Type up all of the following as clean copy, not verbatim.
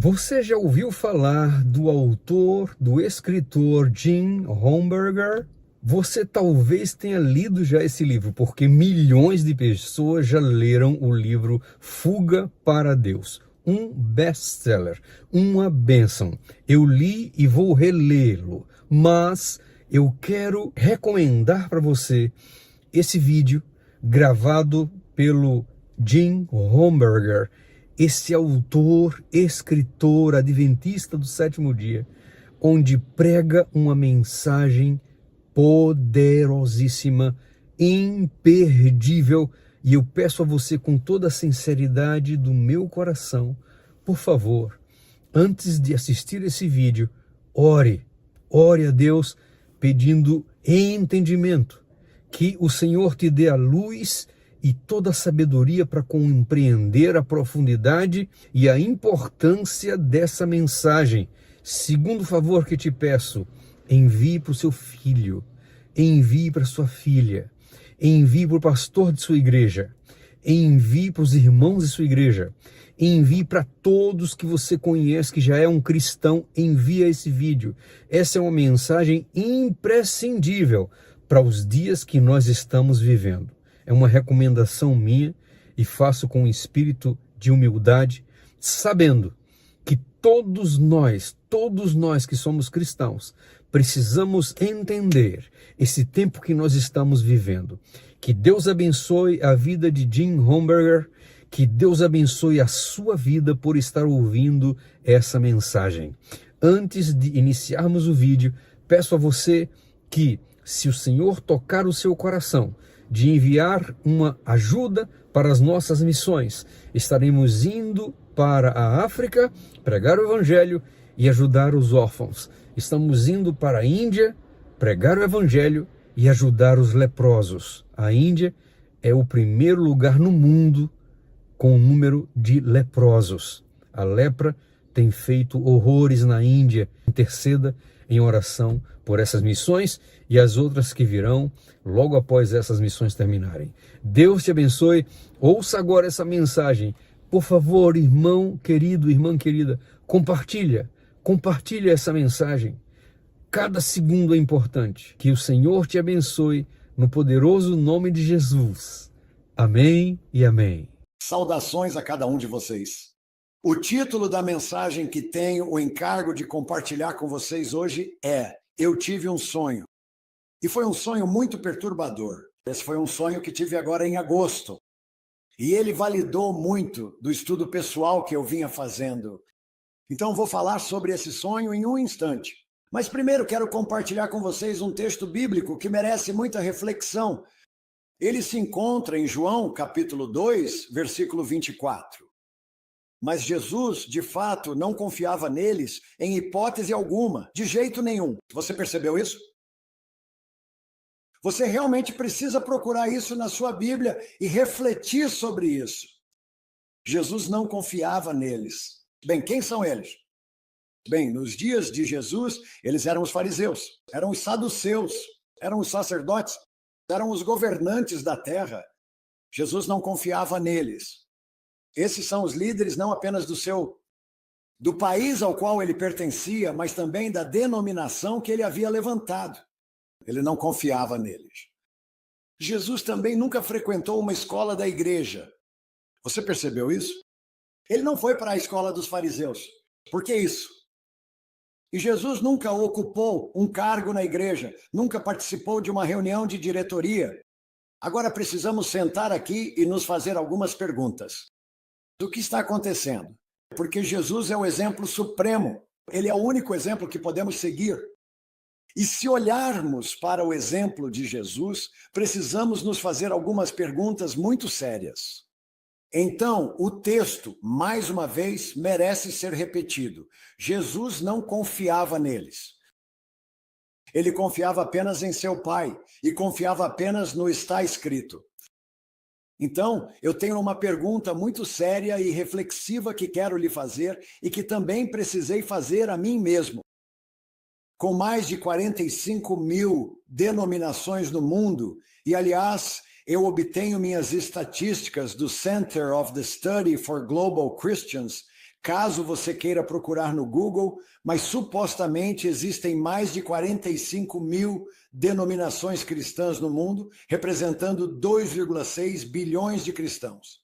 Você já ouviu falar do autor, do escritor Jim Homberger? Você talvez tenha lido já esse livro, porque milhões de pessoas já leram o livro Fuga para Deus. Um best-seller, uma bênção. Eu li e vou relê-lo, mas eu quero recomendar para você esse vídeo gravado pelo Jim Homberger, esse autor, escritor, adventista do sétimo dia, onde prega uma mensagem poderosíssima, imperdível, e eu peço a você com toda a sinceridade do meu coração, por favor, antes de assistir esse vídeo, ore a Deus pedindo entendimento, que o Senhor te dê a luz e toda a sabedoria para compreender a profundidade e a importância dessa mensagem. Segundo favor que te peço, envie para o seu filho, envie para sua filha, envie para o pastor de sua igreja, envie para os irmãos de sua igreja, envie para todos que você conhece que já é um cristão, envia esse vídeo. Essa é uma mensagem imprescindível para os dias que nós estamos vivendo. É uma recomendação minha e faço com um espírito de humildade, sabendo que todos nós que somos cristãos, precisamos entender esse tempo que nós estamos vivendo. Que Deus abençoe a vida de Jim Homberger, que Deus abençoe a sua vida por estar ouvindo essa mensagem. Antes de iniciarmos o vídeo, peço a você que, se o Senhor tocar o seu coração, de enviar uma ajuda para as nossas missões, estaremos indo para a África, pregar o Evangelho e ajudar os órfãos. Estamos indo para a Índia, pregar o Evangelho e ajudar os leprosos. A Índia é o primeiro lugar no mundo com o número de leprosos. A lepra tem feito horrores na Índia. Interceda em oração por essas missões e as outras que virão logo após essas missões terminarem. Deus te abençoe. Ouça agora essa mensagem. Por favor, irmão querido, irmã querida, compartilha essa mensagem. Cada segundo é importante. Que o Senhor te abençoe no poderoso nome de Jesus. Amém e amém. Saudações a cada um de vocês. O título da mensagem que tenho o encargo de compartilhar com vocês hoje é Eu tive um sonho. E foi um sonho muito perturbador. Esse foi um sonho que tive agora em agosto. E ele validou muito do estudo pessoal que eu vinha fazendo. Então vou falar sobre esse sonho em um instante. Mas primeiro quero compartilhar com vocês um texto bíblico que merece muita reflexão. Ele se encontra em João, capítulo 2, versículo 24. Mas Jesus, de fato, não confiava neles em hipótese alguma, de jeito nenhum. Você percebeu isso? Você realmente precisa procurar isso na sua Bíblia e refletir sobre isso. Jesus não confiava neles. Bem, quem são eles? Bem, nos dias de Jesus, eles eram os fariseus, eram os saduceus, eram os sacerdotes, eram os governantes da terra. Jesus não confiava neles. Esses são os líderes não apenas do país ao qual ele pertencia, mas também da denominação que ele havia levantado. Ele não confiava neles. Jesus também nunca frequentou uma escola da igreja. Você percebeu isso? Ele não foi para a escola dos fariseus. Por que isso? E Jesus nunca ocupou um cargo na igreja, nunca participou de uma reunião de diretoria. Agora precisamos sentar aqui e nos fazer algumas perguntas. O que está acontecendo? Porque Jesus é o exemplo supremo. Ele é o único exemplo que podemos seguir. E se olharmos para o exemplo de Jesus, precisamos nos fazer algumas perguntas muito sérias. Então, o texto, mais uma vez, merece ser repetido. Jesus não confiava neles. Ele confiava apenas em seu Pai e confiava apenas no está escrito. Então, eu tenho uma pergunta muito séria e reflexiva que quero lhe fazer e que também precisei fazer a mim mesmo. Com mais de 45 mil denominações no mundo, e aliás, eu obtenho minhas estatísticas do Center of the Study for Global Christians, caso você queira procurar no Google, mas supostamente existem mais de 45 mil denominações cristãs no mundo, representando 2,6 bilhões de cristãos.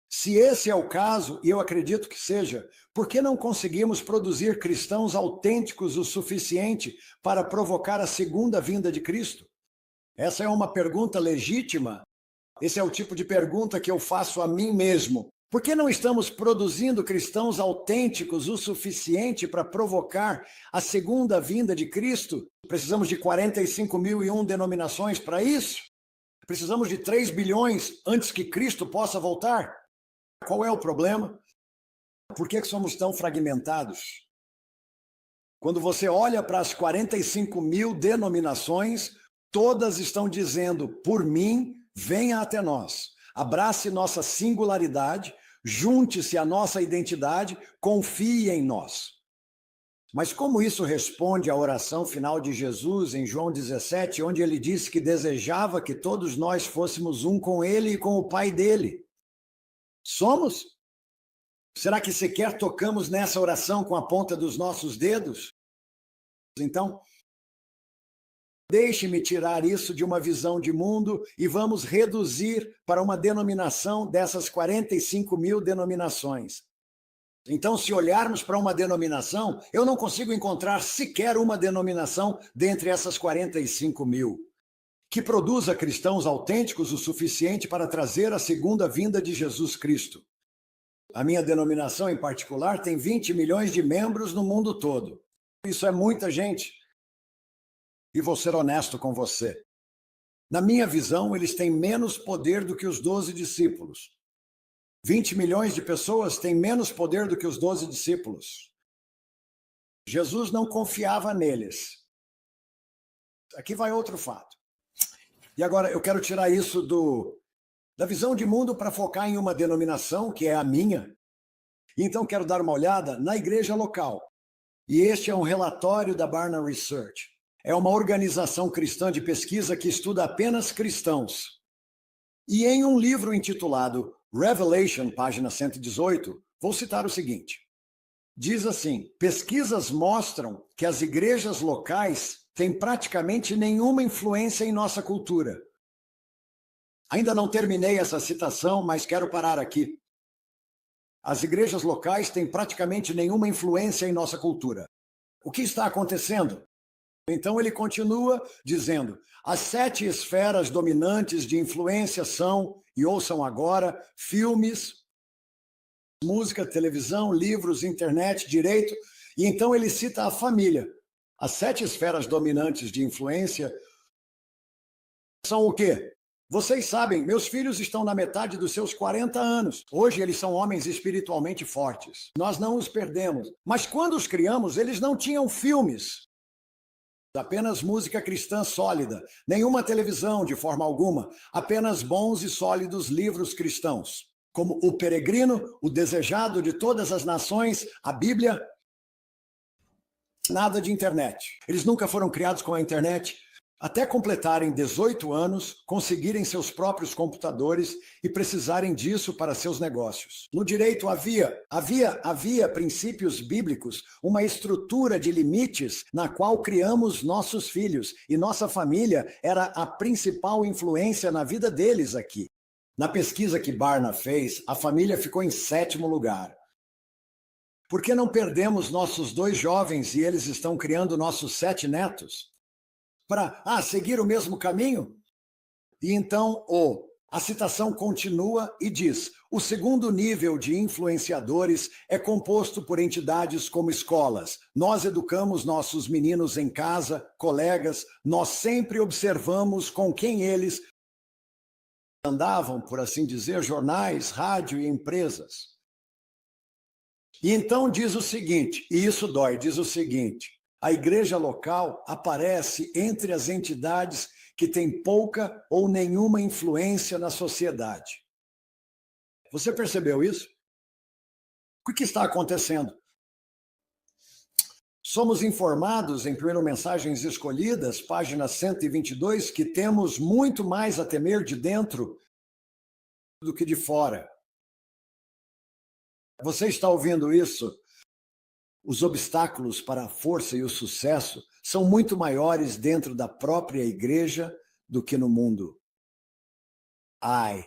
Se esse é o caso, e eu acredito que seja, por que não conseguimos produzir cristãos autênticos o suficiente para provocar a segunda vinda de Cristo? Essa é uma pergunta legítima. Esse é o tipo de pergunta que eu faço a mim mesmo. Por que não estamos produzindo cristãos autênticos o suficiente para provocar a segunda vinda de Cristo? Precisamos de 45.001 denominações para isso? Precisamos de 3 bilhões antes que Cristo possa voltar? Qual é o problema? Por que somos tão fragmentados? Quando você olha para as 45 mil denominações, todas estão dizendo, por mim, venha até nós. Abrace nossa singularidade, junte-se à nossa identidade, confie em nós. Mas como isso responde à oração final de Jesus em João 17, onde ele disse que desejava que todos nós fôssemos um com ele e com o Pai dele? Somos? Será que sequer tocamos nessa oração com a ponta dos nossos dedos? Então, deixe-me tirar isso de uma visão de mundo e vamos reduzir para uma denominação dessas 45 mil denominações. Então, se olharmos para uma denominação, eu não consigo encontrar sequer uma denominação dentre essas 45 mil que produza cristãos autênticos o suficiente para trazer a segunda vinda de Jesus Cristo. A minha denominação, em particular, tem 20 milhões de membros no mundo todo. Isso é muita gente. E vou ser honesto com você. Na minha visão, eles têm menos poder do que os 12 discípulos. 20 milhões de pessoas têm menos poder do que os 12 discípulos. Jesus não confiava neles. Aqui vai outro fato. E agora eu quero tirar isso da visão de mundo para focar em uma denominação, que é a minha. Então quero dar uma olhada na igreja local. E este é um relatório da Barna Research. É uma organização cristã de pesquisa que estuda apenas cristãos. E em um livro intitulado Revelation, página 118, vou citar o seguinte. Diz assim, pesquisas mostram que as igrejas locais têm praticamente nenhuma influência em nossa cultura. Ainda não terminei essa citação, mas quero parar aqui. As igrejas locais têm praticamente nenhuma influência em nossa cultura. O que está acontecendo? Então ele continua dizendo, as 7 esferas dominantes de influência são, e ouçam agora, filmes, música, televisão, livros, internet, direito, e então ele cita a família. As 7 esferas dominantes de influência são o quê? Vocês sabem, meus filhos estão na metade dos seus 40 anos. Hoje eles são homens espiritualmente fortes. Nós não os perdemos. Mas quando os criamos, eles não tinham filmes. Apenas música cristã sólida. Nenhuma televisão de forma alguma. Apenas bons e sólidos livros cristãos. Como O Peregrino, O Desejado de Todas as Nações, a Bíblia. Nada de internet. Eles nunca foram criados com a internet. Até completarem 18 anos, conseguirem seus próprios computadores e precisarem disso para seus negócios. No direito havia princípios bíblicos, uma estrutura de limites na qual criamos nossos filhos, e nossa família era a principal influência na vida deles aqui. Na pesquisa que Barna fez, a família ficou em 7º lugar. Por que não perdemos nossos 2 jovens e eles estão criando nossos 7 netos? Para seguir o mesmo caminho? E então, a citação continua e diz, o segundo nível de influenciadores é composto por entidades como escolas. Nós educamos nossos meninos em casa, colegas, nós sempre observamos com quem eles andavam, por assim dizer, jornais, rádio e empresas. E então diz o seguinte, e isso dói, diz o seguinte, a igreja local aparece entre as entidades que têm pouca ou nenhuma influência na sociedade. Você percebeu isso? O que está acontecendo? Somos informados, em 1 Mensagens Escolhidas, página 122, que temos muito mais a temer de dentro do que de fora. Você está ouvindo isso? Os obstáculos para a força e o sucesso são muito maiores dentro da própria igreja do que no mundo. Ai,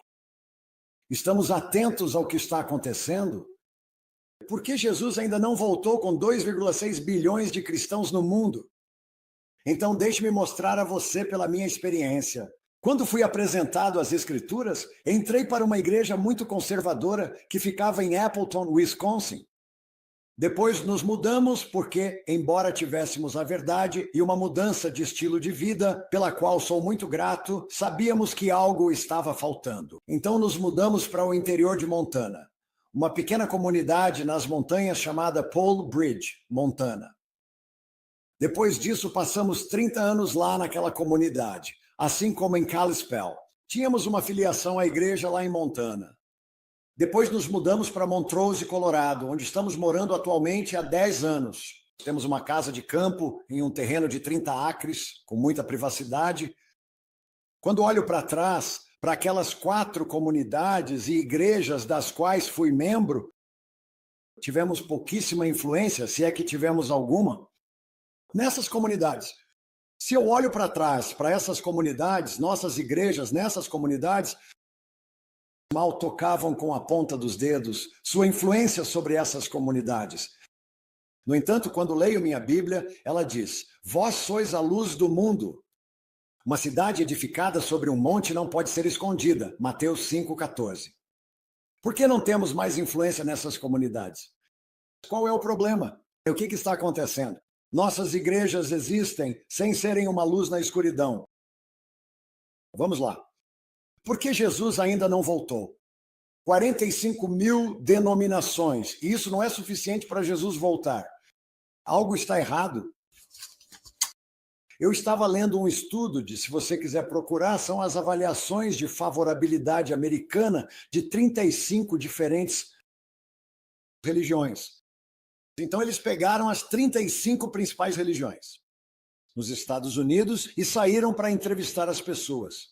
estamos atentos ao que está acontecendo? Por que Jesus ainda não voltou com 2,6 bilhões de cristãos no mundo? Então, deixe-me mostrar a você pela minha experiência. Quando fui apresentado às Escrituras, entrei para uma igreja muito conservadora que ficava em Appleton, Wisconsin. Depois nos mudamos porque, embora tivéssemos a verdade e uma mudança de estilo de vida, pela qual sou muito grato, sabíamos que algo estava faltando. Então nos mudamos para o interior de Montana, uma pequena comunidade nas montanhas chamada Pole Bridge, Montana. Depois disso, passamos 30 anos lá naquela comunidade, assim como em Kalispell. Tínhamos uma filiação à igreja lá em Montana. Depois nos mudamos para Montrose, Colorado, onde estamos morando atualmente há 10 anos. Temos uma casa de campo em um terreno de 30 acres, com muita privacidade. Quando olho para trás, para aquelas 4 comunidades e igrejas das quais fui membro, tivemos pouquíssima influência, se é que tivemos alguma, nessas comunidades. Se eu olho para trás, para essas comunidades, nossas igrejas nessas comunidades, mal tocavam com a ponta dos dedos sua influência sobre essas comunidades. No entanto, quando leio minha Bíblia, ela diz: vós sois a luz do mundo. Uma cidade edificada sobre um monte não pode ser escondida. Mateus 5,14. Por que não temos mais influência nessas comunidades? Qual é o problema? O que está acontecendo? Nossas igrejas existem sem serem uma luz na escuridão. Vamos lá. Por que Jesus ainda não voltou? 45 mil denominações. E isso não é suficiente para Jesus voltar. Algo está errado. Eu estava lendo um estudo se você quiser procurar, são as avaliações de favorabilidade americana de 35 diferentes religiões. Então, eles pegaram as 35 principais religiões nos Estados Unidos e saíram para entrevistar as pessoas.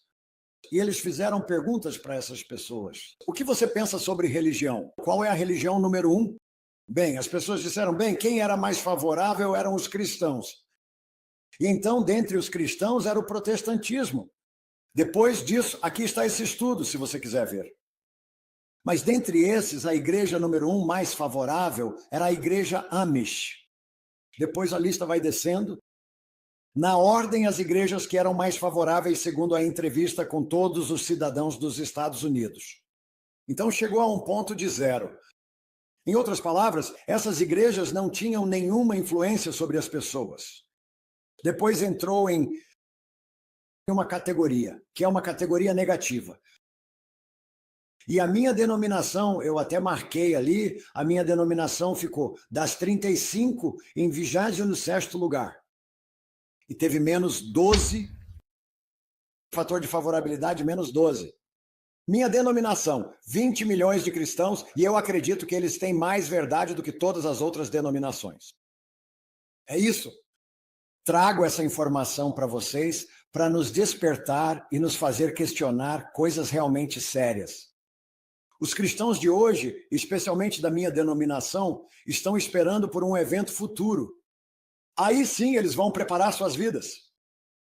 E eles fizeram perguntas para essas pessoas. O que você pensa sobre religião? Qual é a religião número 1? Bem, as pessoas disseram, quem era mais favorável eram os cristãos. E então, dentre os cristãos, era o protestantismo. Depois disso, aqui está esse estudo, se você quiser ver. Mas dentre esses, a igreja número 1 mais favorável era a igreja Amish. Depois a lista vai descendo. Na ordem, as igrejas que eram mais favoráveis, segundo a entrevista com todos os cidadãos dos Estados Unidos. Então chegou a um ponto de 0. Em outras palavras, essas igrejas não tinham nenhuma influência sobre as pessoas. Depois entrou em uma categoria, que é uma categoria negativa. E a minha denominação, eu até marquei ali, a minha denominação ficou das 35 em 26º lugar. E teve menos 12, fator de favorabilidade menos 12. Minha denominação, 20 milhões de cristãos, e eu acredito que eles têm mais verdade do que todas as outras denominações. É isso. Trago essa informação para vocês para nos despertar e nos fazer questionar coisas realmente sérias. Os cristãos de hoje, especialmente da minha denominação, estão esperando por um evento futuro. Aí sim eles vão preparar suas vidas.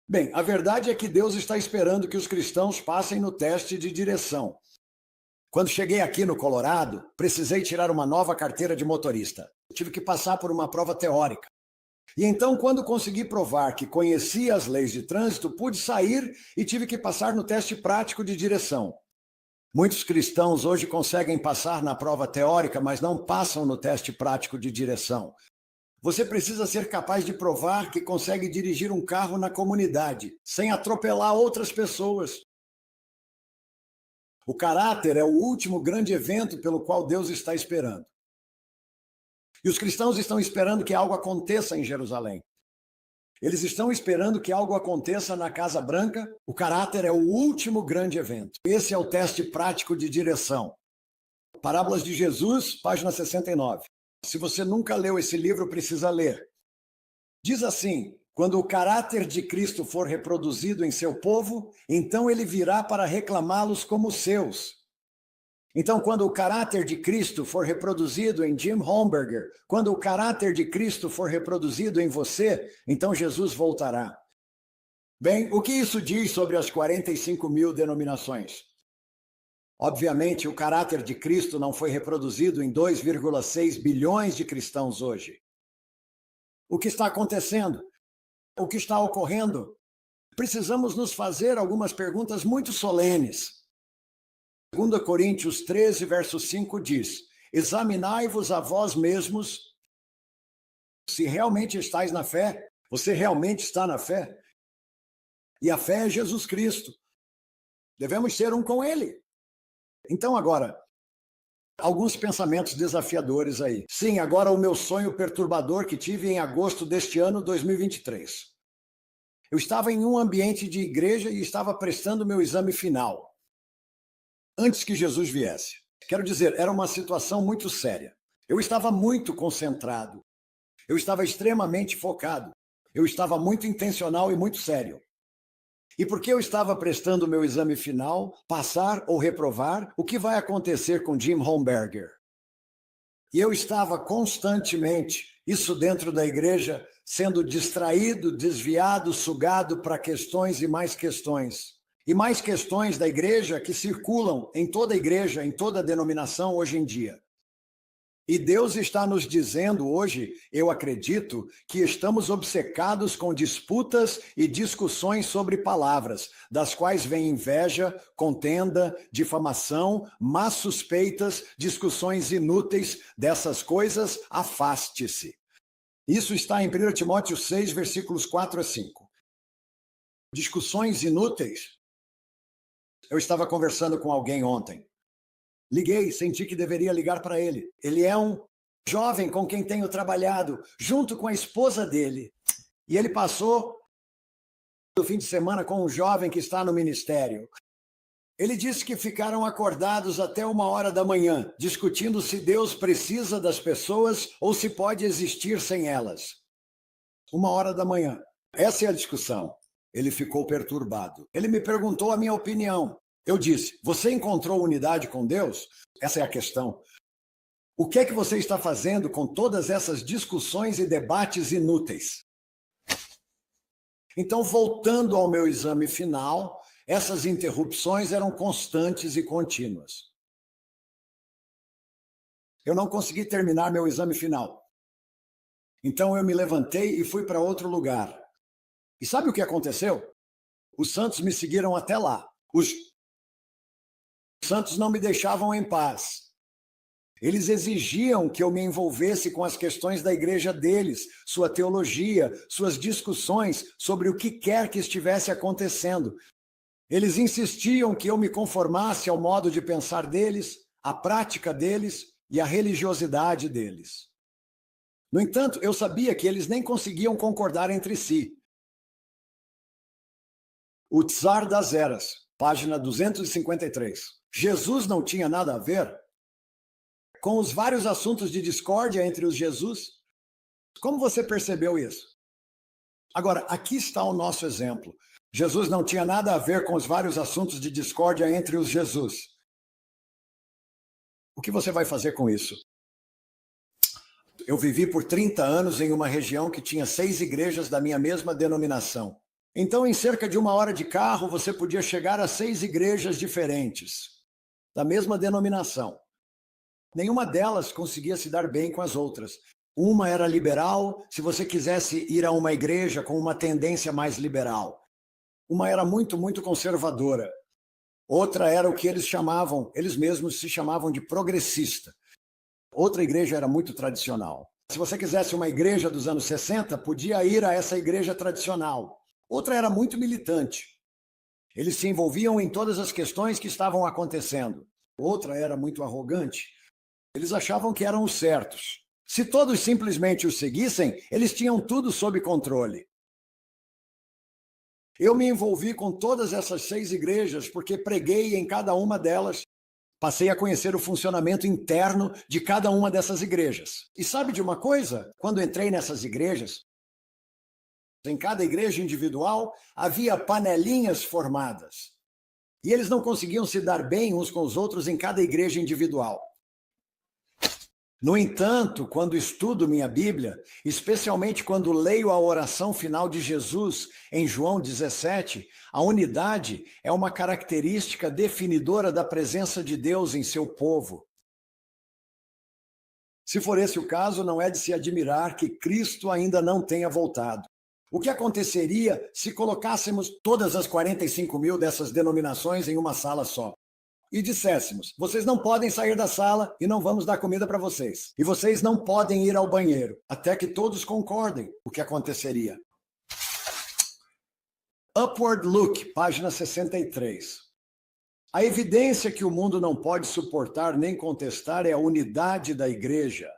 Bem, a verdade é que Deus está esperando que os cristãos passem no teste de direção. Quando cheguei aqui no Colorado, precisei tirar uma nova carteira de motorista. Tive que passar por uma prova teórica. E então, quando consegui provar que conhecia as leis de trânsito, pude sair e tive que passar no teste prático de direção. Muitos cristãos hoje conseguem passar na prova teórica, mas não passam no teste prático de direção. Você precisa ser capaz de provar que consegue dirigir um carro na comunidade, sem atropelar outras pessoas. O caráter é o último grande evento pelo qual Deus está esperando. E os cristãos estão esperando que algo aconteça em Jerusalém. Eles estão esperando que algo aconteça na Casa Branca. O caráter é o último grande evento. Esse é o teste prático de direção. Parábolas de Jesus, página 69. Se você nunca leu esse livro, precisa ler. Diz assim: quando o caráter de Cristo for reproduzido em seu povo, então ele virá para reclamá-los como seus. Então, quando o caráter de Cristo for reproduzido em Jim Holmberger, quando o caráter de Cristo for reproduzido em você, então Jesus voltará. Bem, o que isso diz sobre as 45 mil denominações? Obviamente, o caráter de Cristo não foi reproduzido em 2,6 bilhões de cristãos hoje. O que está acontecendo? O que está ocorrendo? Precisamos nos fazer algumas perguntas muito solenes. 2 Coríntios 13, verso 5 diz: examinai-vos a vós mesmos se realmente estáis na fé. Você realmente está na fé? E a fé é Jesus Cristo. Devemos ser um com Ele. Então agora, alguns pensamentos desafiadores aí. Sim, agora o meu sonho perturbador que tive em agosto deste ano, 2023. Eu estava em um ambiente de igreja e estava prestando meu exame final, antes que Jesus viesse. Quero dizer, era uma situação muito séria. Eu estava muito concentrado. Eu estava extremamente focado. Eu estava muito intencional e muito sério. E porque eu estava prestando o meu exame final, passar ou reprovar, o que vai acontecer com Jim Holmberger? E eu estava constantemente, isso dentro da igreja, sendo distraído, desviado, sugado para questões e mais questões. E mais questões da igreja que circulam em toda a igreja, em toda a denominação hoje em dia. E Deus está nos dizendo hoje, eu acredito, que estamos obcecados com disputas e discussões sobre palavras, das quais vem inveja, contenda, difamação, más suspeitas, discussões inúteis. Dessas coisas, afaste-se. Isso está em 1 Timóteo 6, versículos 4 a 5. Discussões inúteis. Eu estava conversando com alguém ontem. Liguei, senti que deveria ligar para ele. Ele é um jovem com quem tenho trabalhado, junto com a esposa dele. E ele passou o fim de semana com um jovem que está no ministério. Ele disse que ficaram acordados até 1h da manhã, discutindo se Deus precisa das pessoas ou se pode existir sem elas. 1h da manhã. Essa é a discussão. Ele ficou perturbado. Ele me perguntou a minha opinião. Eu disse, você encontrou unidade com Deus? Essa é a questão. O que é que você está fazendo com todas essas discussões e debates inúteis? Então, voltando ao meu exame final, essas interrupções eram constantes e contínuas. Eu não consegui terminar meu exame final. Então, eu me levantei e fui para outro lugar. E sabe o que aconteceu? Os santos me seguiram até lá. Os santos não me deixavam em paz. Eles exigiam que eu me envolvesse com as questões da igreja deles, sua teologia, suas discussões sobre o que quer que estivesse acontecendo. Eles insistiam que eu me conformasse ao modo de pensar deles, à prática deles e à religiosidade deles. No entanto, eu sabia que eles nem conseguiam concordar entre si. O Tsar das Eras, página 253. Jesus não tinha nada a ver com os vários assuntos de discórdia entre os Jesus? Como você percebeu isso? Agora, aqui está o nosso exemplo. Jesus não tinha nada a ver com os vários assuntos de discórdia entre os Jesus. O que você vai fazer com isso? Eu vivi por 30 anos em uma região que tinha 6 igrejas da minha mesma denominação. Então, em cerca de 1h de carro, você podia chegar a 6 igrejas diferentes, da mesma denominação. Nenhuma delas conseguia se dar bem com as outras. Uma era liberal, se você quisesse ir a uma igreja com uma tendência mais liberal. Uma era muito conservadora. Outra era o que eles mesmos se chamavam de progressista. Outra igreja era muito tradicional. Se você quisesse uma igreja dos anos 60, podia ir a essa igreja tradicional. Outra era muito militante. Eles se envolviam em todas as questões que estavam acontecendo. Outra era muito arrogante. Eles achavam que eram os certos. Se todos simplesmente os seguissem, eles tinham tudo sob controle. Eu me envolvi com todas essas 6 igrejas porque preguei em cada uma delas. Passei a conhecer o funcionamento interno de cada uma dessas igrejas. E sabe de uma coisa? Quando entrei nessas igrejas, em cada igreja individual havia panelinhas formadas. E eles não conseguiam se dar bem uns com os outros em cada igreja individual. No entanto, quando estudo minha Bíblia, especialmente quando leio a oração final de Jesus em João 17, a unidade é uma característica definidora da presença de Deus em seu povo. Se for esse o caso, não é de se admirar que Cristo ainda não tenha voltado. O que aconteceria se colocássemos todas as 45 mil dessas denominações em uma sala só? E disséssemos, vocês não podem sair da sala e não vamos dar comida para vocês. E vocês não podem ir ao banheiro, até que todos concordem. O que aconteceria? Upward Look, página 63. A evidência que o mundo não pode suportar nem contestar é a unidade da igreja.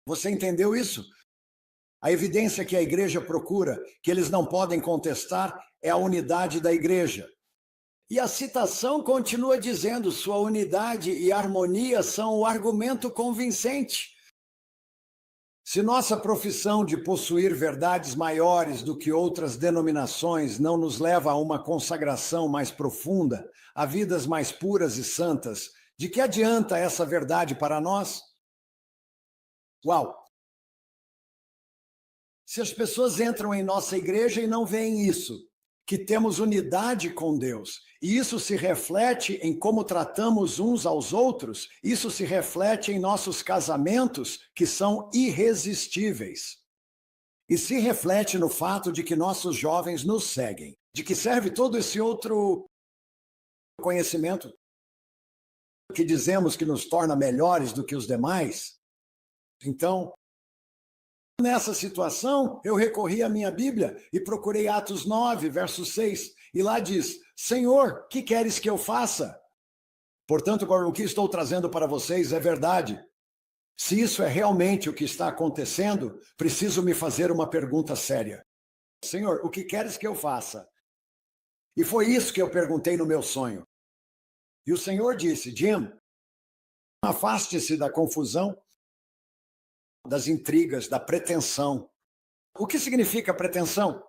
Você entendeu isso? A evidência que a igreja procura, que eles não podem contestar, é a unidade da igreja. E a citação continua dizendo: sua unidade e harmonia são o argumento convincente. Se nossa profissão de possuir verdades maiores do que outras denominações não nos leva a uma consagração mais profunda, a vidas mais puras e santas, de que adianta essa verdade para nós? Uau! Se as pessoas entram em nossa igreja e não veem isso, que temos unidade com Deus, e isso se reflete em como tratamos uns aos outros, isso se reflete em nossos casamentos, que são irresistíveis. E se reflete no fato de que nossos jovens nos seguem, de que serve todo esse outro conhecimento que dizemos que nos torna melhores do que os demais. Então, nessa situação, eu recorri à minha Bíblia e procurei Atos 9, verso 6, e lá diz: Senhor, que queres que eu faça? Portanto, o que estou trazendo para vocês é verdade. Se isso é realmente o que está acontecendo, preciso me fazer uma pergunta séria. Senhor, o que queres que eu faça? E foi isso que eu perguntei no meu sonho. E o Senhor disse: Jim, afaste-se da confusão, das intrigas, da pretensão. O que significa pretensão?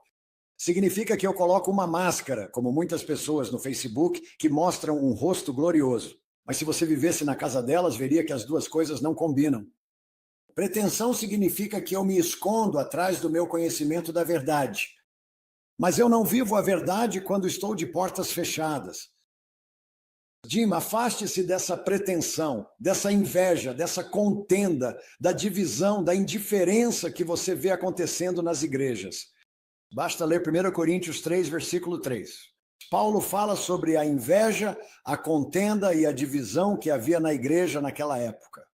Significa que eu coloco uma máscara, como muitas pessoas no Facebook, que mostram um rosto glorioso. Mas se você vivesse na casa delas, veria que as duas coisas não combinam. Pretensão significa que eu me escondo atrás do meu conhecimento da verdade. Mas eu não vivo a verdade quando estou de portas fechadas. Jim, afaste-se dessa pretensão, dessa inveja, dessa contenda, da divisão, da indiferença que você vê acontecendo nas igrejas. Basta ler 1 Coríntios 3, versículo 3. Paulo fala sobre a inveja, a contenda e a divisão que havia na igreja naquela época.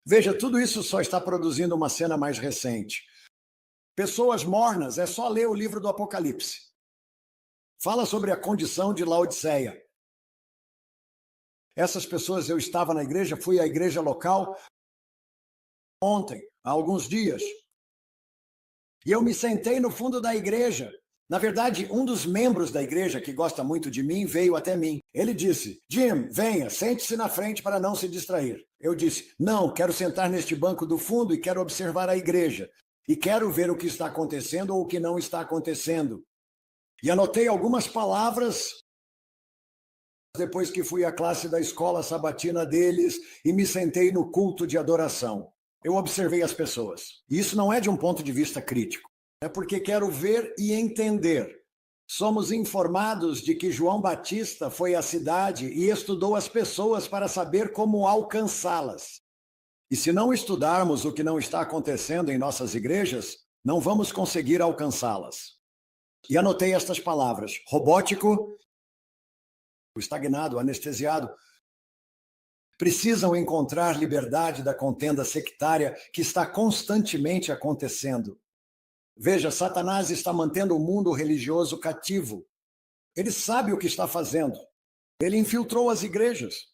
Veja, tudo isso só está produzindo uma cena mais recente. Pessoas mornas, é só ler o livro do Apocalipse. Fala sobre a condição de Laodiceia. Essas pessoas, eu estava na igreja, fui à igreja local ontem, há alguns dias. E eu me sentei no fundo da igreja. Na verdade, um dos membros da igreja, que gosta muito de mim, veio até mim. Ele disse: Jim, venha, sente-se na frente para não se distrair. Eu disse: não, quero sentar neste banco do fundo e quero observar a igreja. E quero ver o que está acontecendo ou o que não está acontecendo. E anotei algumas palavras depois que fui à classe da escola sabatina deles e me sentei no culto de adoração. Eu observei as pessoas. E isso não é de um ponto de vista crítico. É porque quero ver e entender. Somos informados de que João Batista foi à cidade e estudou as pessoas para saber como alcançá-las. E se não estudarmos o que não está acontecendo em nossas igrejas, não vamos conseguir alcançá-las. E anotei estas palavras: robótico, estagnado, anestesiado. Precisam encontrar liberdade da contenda sectária que está constantemente acontecendo. Veja, Satanás está mantendo o mundo religioso cativo. Ele sabe o que está fazendo. Ele infiltrou as igrejas.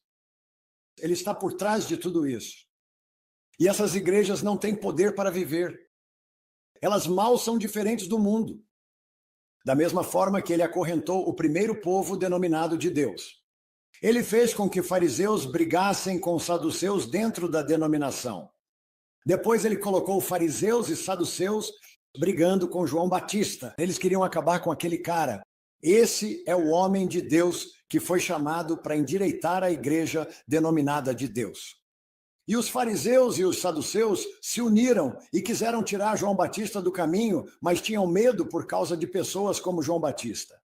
Ele está por trás de tudo isso. E essas igrejas não têm poder para viver. Elas mal são diferentes do mundo. Da mesma forma que ele acorrentou o primeiro povo denominado de Deus. Ele fez com que fariseus brigassem com saduceus dentro da denominação. Depois ele colocou fariseus e saduceus brigando com João Batista. Eles queriam acabar com aquele cara. Esse é o homem de Deus que foi chamado para endireitar a igreja denominada de Deus. E os fariseus e os saduceus se uniram e quiseram tirar João Batista do caminho, mas tinham medo por causa de pessoas como João Batista.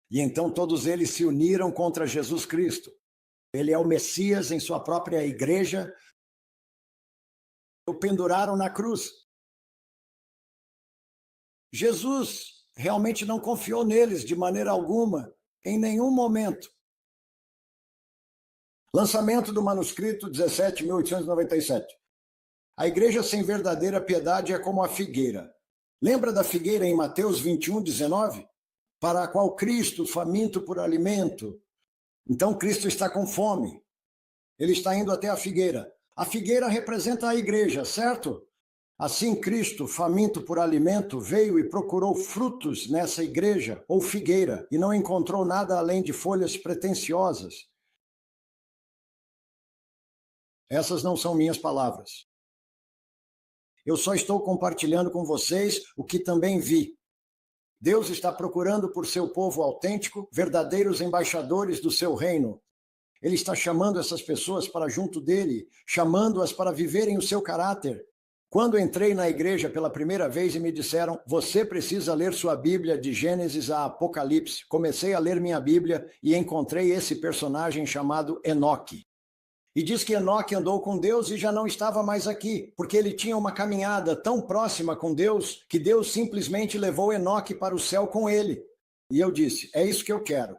E então todos eles se uniram contra Jesus Cristo. Ele é o Messias em sua própria igreja. O penduraram na cruz. Jesus realmente não confiou neles de maneira alguma, em nenhum momento. Lançamento do manuscrito 17.897. A igreja sem verdadeira piedade é como a figueira. Lembra da figueira em Mateus 21:19? Para a qual Cristo, faminto por alimento. Então Cristo está com fome. Ele está indo até a figueira. A figueira representa a igreja, certo? Assim Cristo, faminto por alimento, veio e procurou frutos nessa igreja, ou figueira, e não encontrou nada além de folhas pretensiosas. Essas não são minhas palavras. Eu só estou compartilhando com vocês o que também vi. Deus está procurando por seu povo autêntico, verdadeiros embaixadores do seu reino. Ele está chamando essas pessoas para junto dele, chamando-as para viverem o seu caráter. Quando entrei na igreja pela primeira vez e me disseram, você precisa ler sua Bíblia de Gênesis a Apocalipse, comecei a ler minha Bíblia e encontrei esse personagem chamado Enoque. E diz que Enoque andou com Deus e já não estava mais aqui, porque ele tinha uma caminhada tão próxima com Deus que Deus simplesmente levou Enoque para o céu com ele. E eu disse, é isso que eu quero.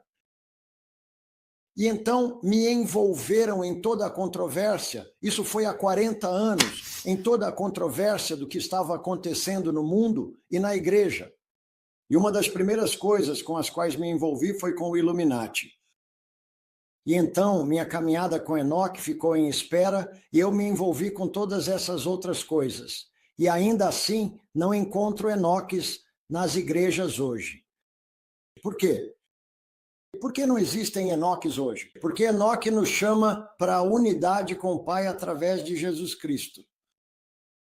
E então me envolveram em toda a controvérsia, isso foi há 40 anos, em toda a controvérsia do que estava acontecendo no mundo e na igreja. E uma das primeiras coisas com as quais me envolvi foi com o Illuminati. E então minha caminhada com Enoque ficou em espera e eu me envolvi com todas essas outras coisas. E ainda assim não encontro Enoques nas igrejas hoje. Por quê? Por que não existem Enoques hoje? Porque Enoque nos chama para a unidade com o Pai através de Jesus Cristo.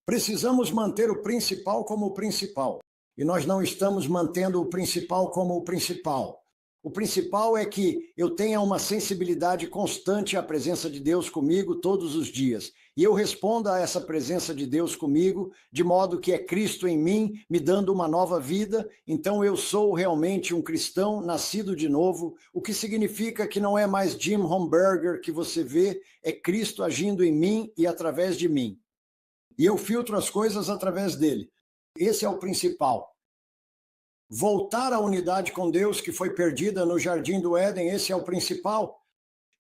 Precisamos manter o principal como o principal. E nós não estamos mantendo o principal como o principal. O principal é que eu tenha uma sensibilidade constante à presença de Deus comigo todos os dias. E eu responda a essa presença de Deus comigo, de modo que é Cristo em mim, me dando uma nova vida. Então eu sou realmente um cristão nascido de novo, o que significa que não é mais Jim Homberger que você vê, é Cristo agindo em mim e através de mim. E eu filtro as coisas através dele. Esse é o principal. Voltar à unidade com Deus que foi perdida no Jardim do Éden, esse é o principal.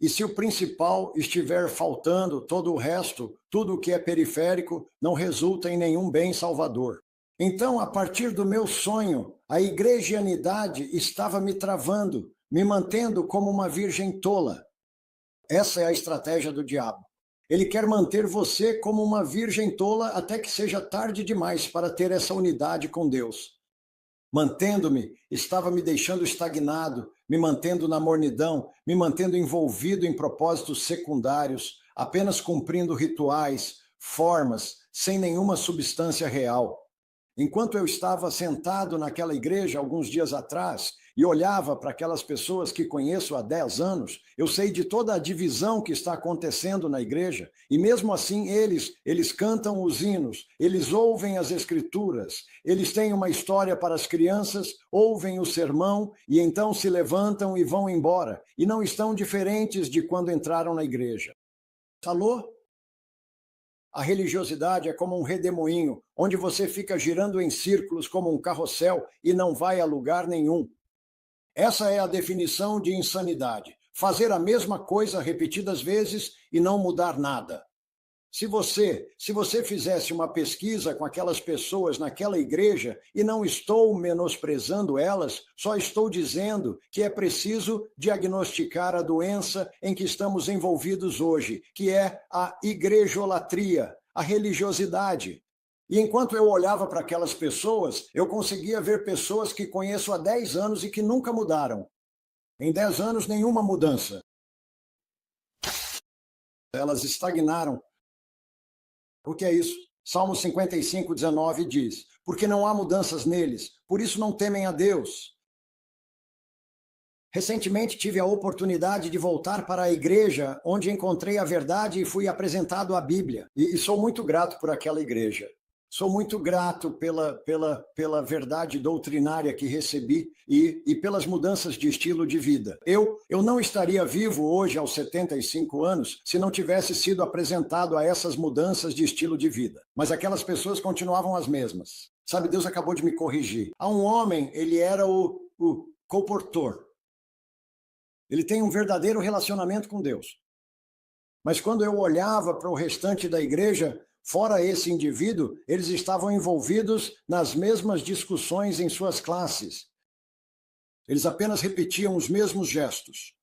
E se o principal estiver faltando, todo o resto, tudo o que é periférico, não resulta em nenhum bem salvador. Então, a partir do meu sonho, a igrejianidade estava me travando, me mantendo como uma virgem tola. Essa é a estratégia do diabo. Ele quer manter você como uma virgem tola até que seja tarde demais para ter essa unidade com Deus. Mantendo-me, estava me deixando estagnado, me mantendo na mornidão, me mantendo envolvido em propósitos secundários, apenas cumprindo rituais, formas, sem nenhuma substância real. Enquanto eu estava sentado naquela igreja alguns dias atrás e olhava para aquelas pessoas que conheço há 10 anos, eu sei de toda a divisão que está acontecendo na igreja, e mesmo assim eles cantam os hinos, eles ouvem as escrituras, eles têm uma história para as crianças, ouvem o sermão e então se levantam e vão embora, e não estão diferentes de quando entraram na igreja. Alô? A religiosidade é como um redemoinho, onde você fica girando em círculos como um carrossel e não vai a lugar nenhum. Essa é a definição de insanidade. Fazer a mesma coisa repetidas vezes e não mudar nada. Se você fizesse uma pesquisa com aquelas pessoas naquela igreja, e não estou menosprezando elas, só estou dizendo que é preciso diagnosticar a doença em que estamos envolvidos hoje, que é a igrejolatria, a religiosidade. E enquanto eu olhava para aquelas pessoas, eu conseguia ver pessoas que conheço há 10 anos e que nunca mudaram. Em 10 anos, nenhuma mudança. Elas estagnaram. O que é isso? Salmo 55:19 diz, porque não há mudanças neles, por isso não temem a Deus. Recentemente tive a oportunidade de voltar para a igreja, onde encontrei a verdade e fui apresentado à Bíblia. E sou muito grato por aquela igreja. Sou muito grato pela verdade doutrinária que recebi e pelas mudanças de estilo de vida. Eu não estaria vivo hoje, aos 75 anos, se não tivesse sido apresentado a essas mudanças de estilo de vida. Mas aquelas pessoas continuavam as mesmas. Sabe, Deus acabou de me corrigir. Há um homem, ele era o colportor. Ele tem um verdadeiro relacionamento com Deus. Mas quando eu olhava para o restante da igreja, fora esse indivíduo, eles estavam envolvidos nas mesmas discussões em suas classes. Eles apenas repetiam os mesmos gestos.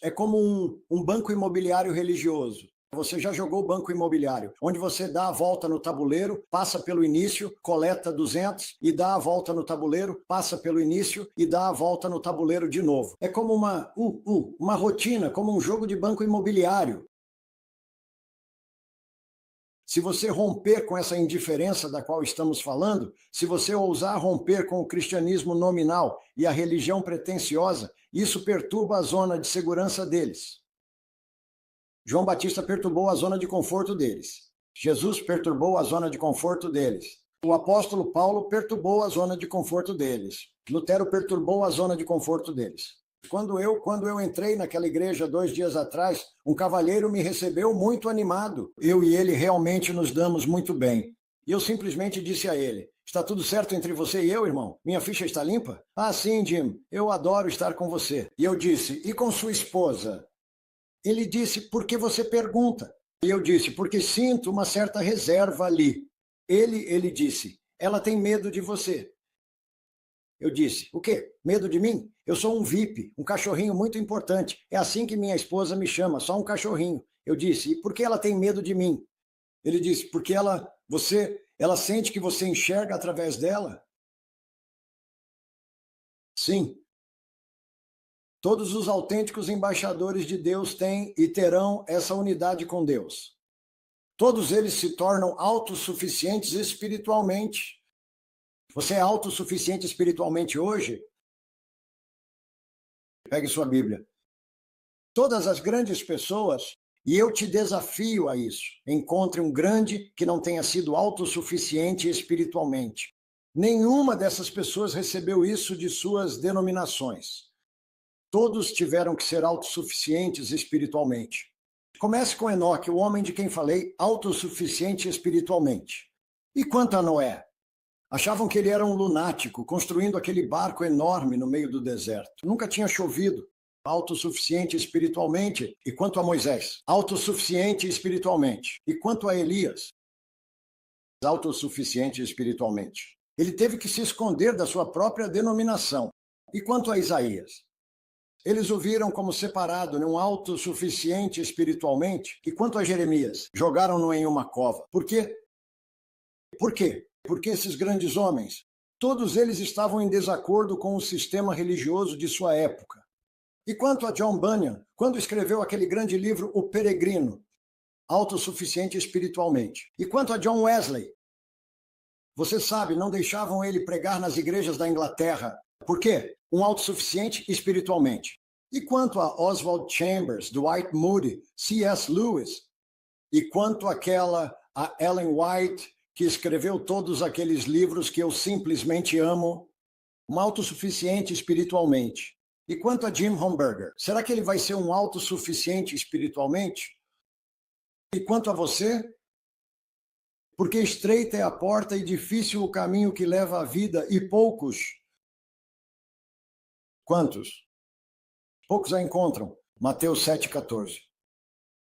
É como um banco imobiliário religioso. Você já jogou o banco imobiliário, onde você dá a volta no tabuleiro, passa pelo início, coleta 200 e dá a volta no tabuleiro, passa pelo início e dá a volta no tabuleiro de novo. É como uma rotina, como um jogo de banco imobiliário. Se você romper com essa indiferença da qual estamos falando, se você ousar romper com o cristianismo nominal e a religião pretensiosa, isso perturba a zona de segurança deles. João Batista perturbou a zona de conforto deles. Jesus perturbou a zona de conforto deles. O apóstolo Paulo perturbou a zona de conforto deles. Lutero perturbou a zona de conforto deles. Quando eu entrei naquela igreja 2 dias atrás, um cavalheiro me recebeu muito animado. Eu e ele realmente nos damos muito bem. E eu simplesmente disse a ele: está tudo certo entre você e eu, irmão? Minha ficha está limpa? Ah, sim, Jim, eu adoro estar com você. E eu disse: e com sua esposa? Ele disse: por que você pergunta? E eu disse: porque sinto uma certa reserva ali. Ele disse: ela tem medo de você. Eu disse: o quê? Medo de mim? Eu sou um VIP, um cachorrinho muito importante. É assim que minha esposa me chama, só um cachorrinho. Eu disse: e por que ela tem medo de mim? Ele disse: porque ela sente que você enxerga através dela. Sim. Todos os autênticos embaixadores de Deus têm e terão essa unidade com Deus. Todos eles se tornam autossuficientes espiritualmente. Você é autossuficiente espiritualmente hoje? Pegue sua Bíblia. Todas as grandes pessoas, e eu te desafio a isso, encontre um grande que não tenha sido autossuficiente espiritualmente. Nenhuma dessas pessoas recebeu isso de suas denominações. Todos tiveram que ser autossuficientes espiritualmente. Comece com Enoque, o homem de quem falei, autossuficiente espiritualmente. E quanto a Noé? Achavam que ele era um lunático, construindo aquele barco enorme no meio do deserto. Nunca tinha chovido. Autossuficiente espiritualmente. E quanto a Moisés? Autossuficiente espiritualmente. E quanto a Elias? Autossuficiente espiritualmente. Ele teve que se esconder da sua própria denominação. E quanto a Isaías? Eles o viram como separado, um autossuficiente espiritualmente. E quanto a Jeremias? Jogaram-no em uma cova. Por quê? Por quê? Porque esses grandes homens, todos eles estavam em desacordo com o sistema religioso de sua época. E quanto a John Bunyan, quando escreveu aquele grande livro, O Peregrino, autossuficiente espiritualmente. E quanto a John Wesley, você sabe, não deixavam ele pregar nas igrejas da Inglaterra. Por quê? Um autossuficiente espiritualmente. E quanto a Oswald Chambers, Dwight Moody, C.S. Lewis, e quanto a Ellen White, que escreveu todos aqueles livros que eu simplesmente amo, um autossuficiente espiritualmente. E quanto a Jim Homberger, será que ele vai ser um autossuficiente espiritualmente? E quanto a você? Porque estreita é a porta e difícil o caminho que leva à vida, e poucos. Quantos? Poucos a encontram. Mateus 7,14.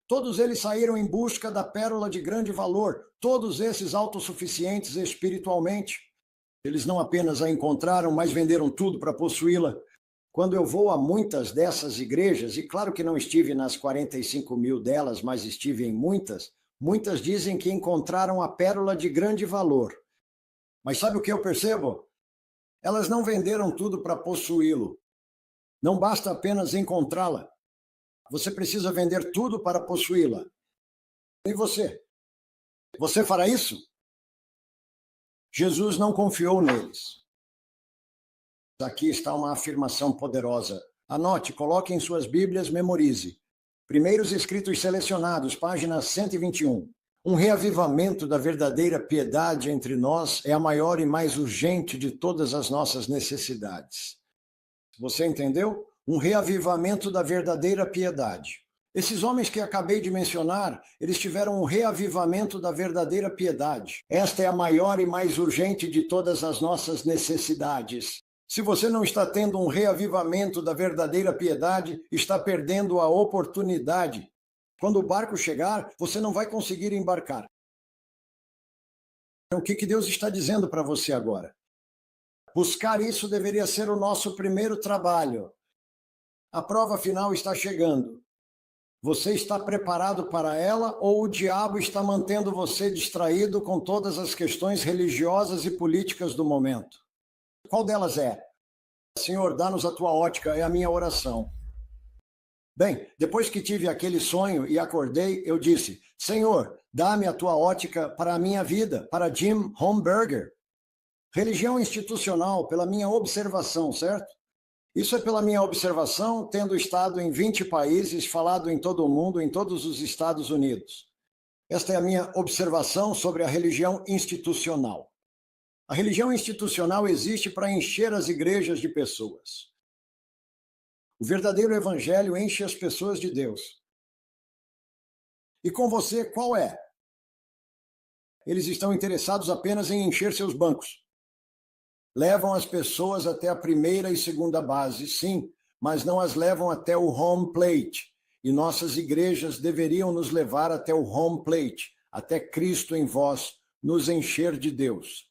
Todos eles saíram em busca da pérola de grande valor, todos esses autossuficientes espiritualmente. Eles não apenas a encontraram, mas venderam tudo para possuí-la. Quando eu vou a muitas dessas igrejas, e claro que não estive nas 45 mil delas, mas estive em muitas dizem que encontraram a pérola de grande valor. Mas sabe o que eu percebo? Elas não venderam tudo para possuí-lo. Não basta apenas encontrá-la. Você precisa vender tudo para possuí-la. E você? Você fará isso? Jesus não confiou neles. Aqui está uma afirmação poderosa. Anote, coloque em suas Bíblias, memorize. Primeiros Escritos Selecionados, página 121. Um reavivamento da verdadeira piedade entre nós é a maior e mais urgente de todas as nossas necessidades. Você entendeu? Um reavivamento da verdadeira piedade. Esses homens que acabei de mencionar, eles tiveram um reavivamento da verdadeira piedade. Esta é a maior e mais urgente de todas as nossas necessidades. Se você não está tendo um reavivamento da verdadeira piedade, está perdendo a oportunidade. Quando o barco chegar, você não vai conseguir embarcar. Então, o que Deus está dizendo para você agora? Buscar isso deveria ser o nosso primeiro trabalho. A prova final está chegando. Você está preparado para ela ou o diabo está mantendo você distraído com todas as questões religiosas e políticas do momento? Qual delas é? Senhor, dá-nos a tua ótica, é a minha oração. Bem, depois que tive aquele sonho e acordei, eu disse, Senhor, dá-me a tua ótica para a minha vida, para Jim Holmberger. Religião institucional, pela minha observação, certo? Isso é pela minha observação, tendo estado em 20 países, falado em todo o mundo, em todos os Estados Unidos. Esta é a minha observação sobre a religião institucional. A religião institucional existe para encher as igrejas de pessoas. O verdadeiro evangelho enche as pessoas de Deus. E com você, qual é? Eles estão interessados apenas em encher seus bancos. Levam as pessoas até a primeira e segunda base, sim, mas não as levam até o home plate. E nossas igrejas deveriam nos levar até o home plate, até Cristo em vós, nos encher de Deus.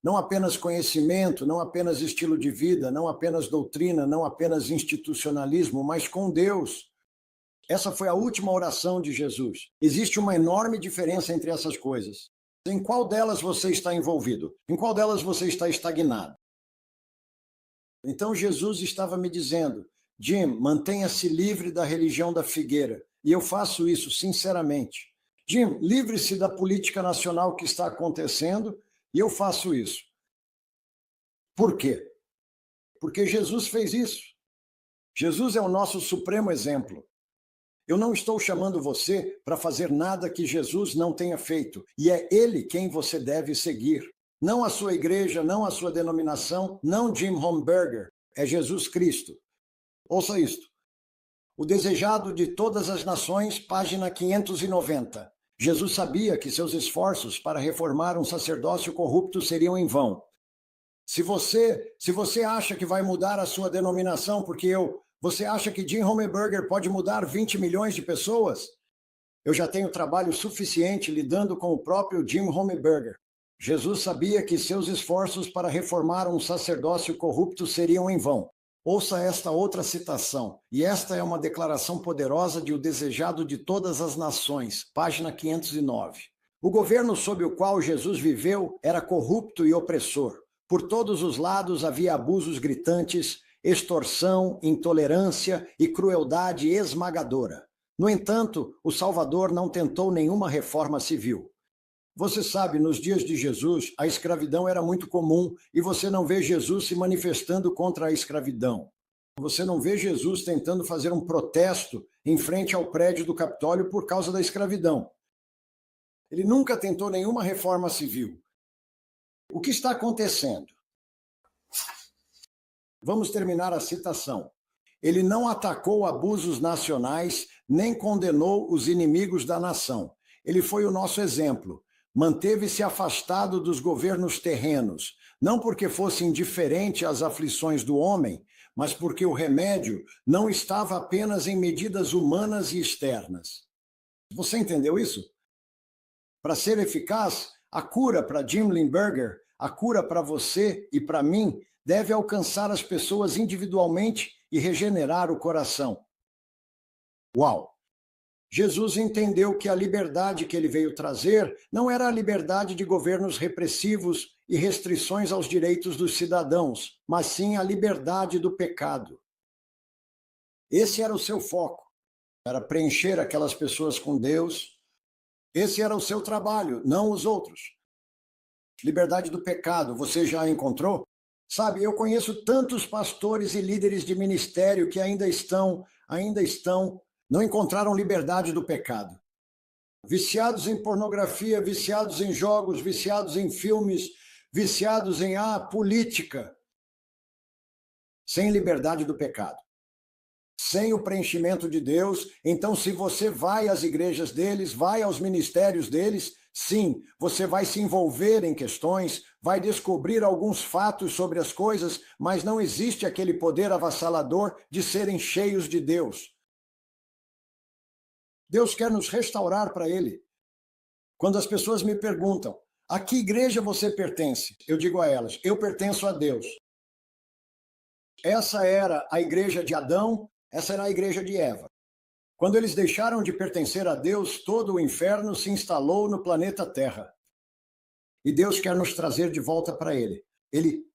Não apenas conhecimento, não apenas estilo de vida, não apenas doutrina, não apenas institucionalismo, mas com Deus. Essa foi a última oração de Jesus. Existe uma enorme diferença entre essas coisas. Em qual delas você está envolvido? Em qual delas você está estagnado? Então Jesus estava me dizendo, Jim, mantenha-se livre da religião da figueira. E eu faço isso sinceramente. Jim, livre-se da política nacional que está acontecendo, e eu faço isso. Por quê? Porque Jesus fez isso. Jesus é o nosso supremo exemplo. Eu não estou chamando você para fazer nada que Jesus não tenha feito, e é Ele quem você deve seguir. Não a sua igreja, não a sua denominação, não Jim Holmberger, é Jesus Cristo. Ouça isto. O desejado de todas as nações, página 590. Jesus sabia que seus esforços para reformar um sacerdócio corrupto seriam em vão. Se você acha que vai mudar a sua denominação você acha que Jim Holmberger pode mudar 20 milhões de pessoas? Eu já tenho trabalho suficiente lidando com o próprio Jim Holmberger. Jesus sabia que seus esforços para reformar um sacerdócio corrupto seriam em vão. Ouça esta outra citação, e esta é uma declaração poderosa de o desejado de todas as nações, página 509. O governo sob o qual Jesus viveu era corrupto e opressor. Por todos os lados havia abusos gritantes, extorsão, intolerância e crueldade esmagadora. No entanto, o Salvador não tentou nenhuma reforma civil. Você sabe, nos dias de Jesus, a escravidão era muito comum e você não vê Jesus se manifestando contra a escravidão. Você não vê Jesus tentando fazer um protesto em frente ao prédio do Capitólio por causa da escravidão. Ele nunca tentou nenhuma reforma civil. O que está acontecendo? Vamos terminar a citação. Ele não atacou abusos nacionais, nem condenou os inimigos da nação. Ele foi o nosso exemplo. Manteve-se afastado dos governos terrenos, não porque fosse indiferente às aflições do homem, mas porque o remédio não estava apenas em medidas humanas e externas. Você entendeu isso? Para ser eficaz, a cura para Jim Holmberger, a cura para você e para mim, deve alcançar as pessoas individualmente e regenerar o coração. Uau! Jesus entendeu que a liberdade que ele veio trazer não era a liberdade de governos repressivos e restrições aos direitos dos cidadãos, mas sim a liberdade do pecado. Esse era o seu foco, era preencher aquelas pessoas com Deus. Esse era o seu trabalho, não os outros. Liberdade do pecado, você já a encontrou? Sabe, eu conheço tantos pastores e líderes de ministério que não encontraram liberdade do pecado. Viciados em pornografia, viciados em jogos, viciados em filmes, viciados em política, sem liberdade do pecado, sem o preenchimento de Deus. Então, se você vai às igrejas deles, vai aos ministérios deles, sim, você vai se envolver em questões, vai descobrir alguns fatos sobre as coisas, mas não existe aquele poder avassalador de serem cheios de Deus. Deus quer nos restaurar para Ele. Quando as pessoas me perguntam, a que igreja você pertence? Eu digo a elas, eu pertenço a Deus. Essa era a igreja de Adão, essa era a igreja de Eva. Quando eles deixaram de pertencer a Deus, todo o inferno se instalou no planeta Terra. E Deus quer nos trazer de volta para Ele. Ele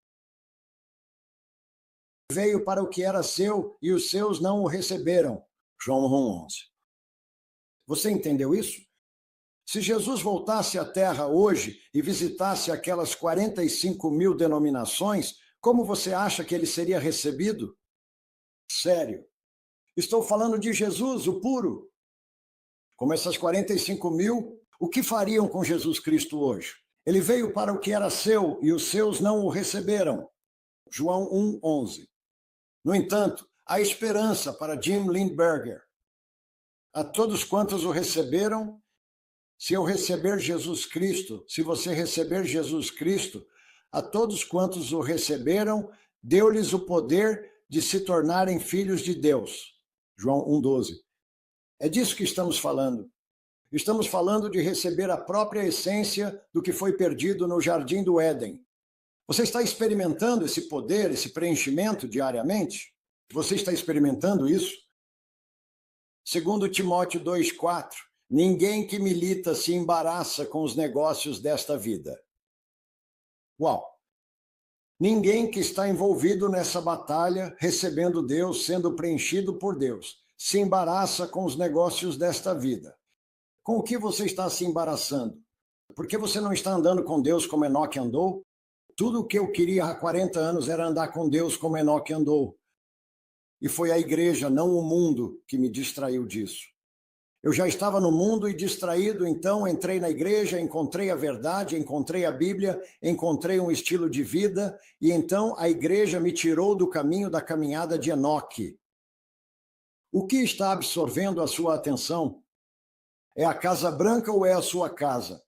veio para o que era seu e os seus não o receberam. João 1:11. Você entendeu isso? Se Jesus voltasse à Terra hoje e visitasse aquelas 45 mil denominações, como você acha que ele seria recebido? Sério. Estou falando de Jesus, o puro. Como essas 45 mil, o que fariam com Jesus Cristo hoje? Ele veio para o que era seu e os seus não o receberam. João 1:11. No entanto, há esperança para Jim Lindberger. A todos quantos o receberam, se eu receber Jesus Cristo, se você receber Jesus Cristo, a todos quantos o receberam, deu-lhes o poder de se tornarem filhos de Deus. João 1:12. É disso que estamos falando. Estamos falando de receber a própria essência do que foi perdido no Jardim do Éden. Você está experimentando esse poder, esse preenchimento diariamente? Você está experimentando isso? Segundo Timóteo 2:4, ninguém que milita se embaraça com os negócios desta vida. Uau! Ninguém que está envolvido nessa batalha, recebendo Deus, sendo preenchido por Deus, se embaraça com os negócios desta vida. Com o que você está se embaraçando? Por que você não está andando com Deus como Enoque andou? Tudo o que eu queria há 40 anos era andar com Deus como Enoque andou. E foi a igreja, não o mundo, que me distraiu disso. Eu já estava no mundo e distraído, então entrei na igreja, encontrei a verdade, encontrei a Bíblia, encontrei um estilo de vida, e então a igreja me tirou do caminho da caminhada de Enoque. O que está absorvendo a sua atenção? É a Casa Branca ou é a sua casa?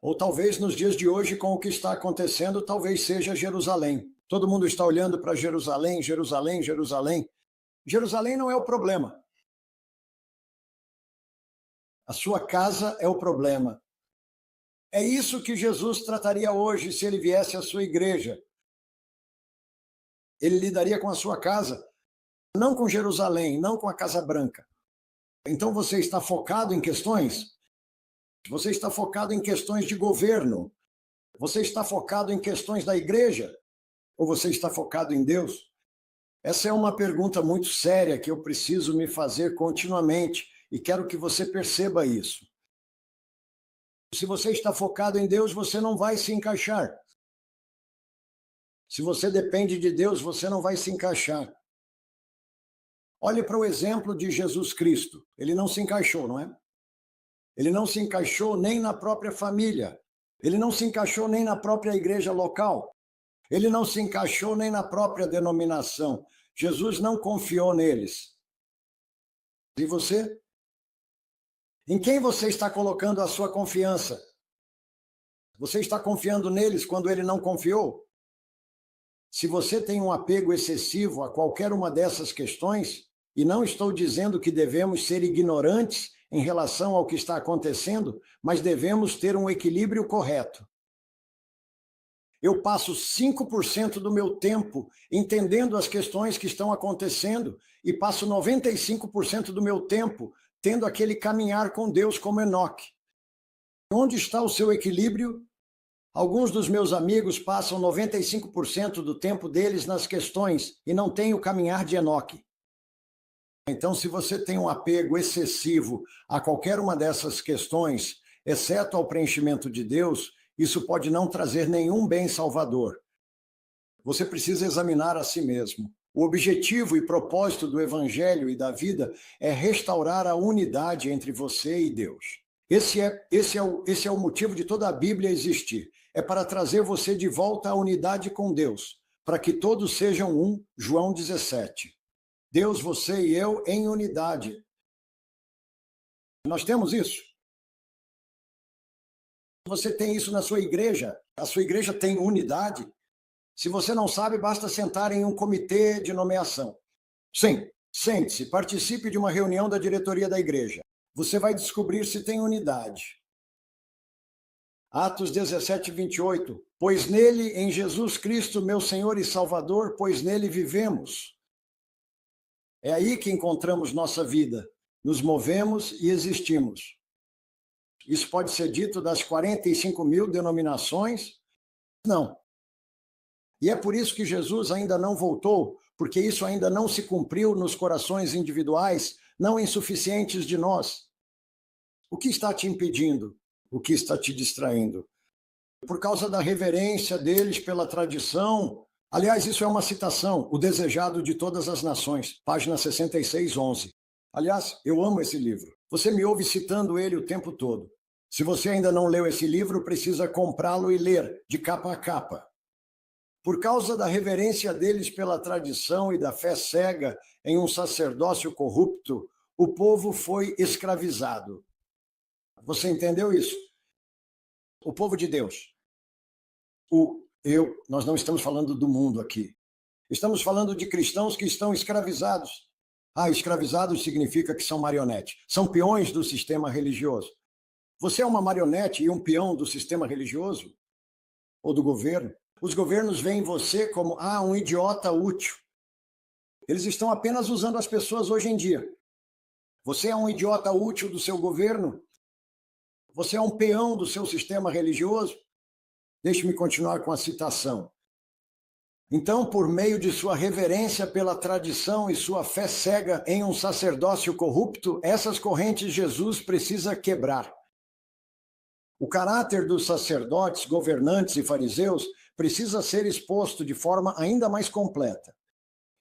Ou talvez nos dias de hoje, com o que está acontecendo, talvez seja Jerusalém. Todo mundo está olhando para Jerusalém, Jerusalém, Jerusalém. Jerusalém não é o problema. A sua casa é o problema. É isso que Jesus trataria hoje se ele viesse à sua igreja. Ele lidaria com a sua casa, não com Jerusalém, não com a Casa Branca. Então você está focado em questões? Você está focado em questões de governo? Você está focado em questões da igreja? Ou você está focado em Deus? Essa é uma pergunta muito séria que eu preciso me fazer continuamente e quero que você perceba isso. Se você está focado em Deus, você não vai se encaixar. Se você depende de Deus, você não vai se encaixar. Olhe para o exemplo de Jesus Cristo. Ele não se encaixou, não é? Ele não se encaixou nem na própria família. Ele não se encaixou nem na própria igreja local. Ele não se encaixou nem na própria denominação. Jesus não confiou neles. E você? Em quem você está colocando a sua confiança? Você está confiando neles quando ele não confiou? Se você tem um apego excessivo a qualquer uma dessas questões, e não estou dizendo que devemos ser ignorantes em relação ao que está acontecendo, mas devemos ter um equilíbrio correto. Eu passo 5% do meu tempo entendendo as questões que estão acontecendo e passo 95% do meu tempo tendo aquele caminhar com Deus como Enoque. Onde está o seu equilíbrio? Alguns dos meus amigos passam 95% do tempo deles nas questões e não têm o caminhar de Enoque. Então, se você tem um apego excessivo a qualquer uma dessas questões, exceto ao preenchimento de Deus, isso pode não trazer nenhum bem salvador. você precisa examinar a si mesmo. O objetivo e propósito do Evangelho e da vida é restaurar a unidade entre você e Deus. Esse é o motivo de toda a Bíblia existir. É para trazer você de volta à unidade com Deus, para que todos sejam um, João 17. Deus, você e eu em unidade. Nós temos isso. Você tem isso na sua igreja. A sua igreja tem unidade. Se você não sabe, basta sentar em um comitê de nomeação. Sim, sente-se, participe de uma reunião da diretoria da igreja. Você vai descobrir se tem unidade. Atos 17, 28. Pois nele, em Jesus Cristo, meu Senhor e Salvador, pois nele vivemos. É aí que encontramos nossa vida. Nos movemos e existimos. Isso pode ser dito das 45 mil denominações? Não. E é por isso que Jesus ainda não voltou, porque isso ainda não se cumpriu nos corações individuais, não insuficientes de nós. O que está te impedindo? O que está te distraindo? Por causa da reverência deles pela tradição. Aliás, isso é uma citação, O Desejado de Todas as Nações, página 66, 11. Aliás, eu amo esse livro. Você me ouve citando ele o tempo todo. Se você ainda não leu esse livro, precisa comprá-lo e ler, de capa a capa. Por causa da reverência deles pela tradição e da fé cega em um sacerdócio corrupto, o povo foi escravizado. Você entendeu isso? O povo de Deus. Nós não estamos falando do mundo aqui. Estamos falando de cristãos que estão escravizados. Escravizados significa que são marionetes. São peões do sistema religioso. Você é uma marionete e um peão do sistema religioso? Ou do governo? Os governos veem você como um idiota útil. Eles estão apenas usando as pessoas hoje em dia. Você é um idiota útil do seu governo? Você é um peão do seu sistema religioso? Deixe-me continuar com a citação. Então, por meio de sua reverência pela tradição e sua fé cega em um sacerdócio corrupto, essas correntes Jesus precisa quebrar. O caráter dos sacerdotes, governantes e fariseus precisa ser exposto de forma ainda mais completa.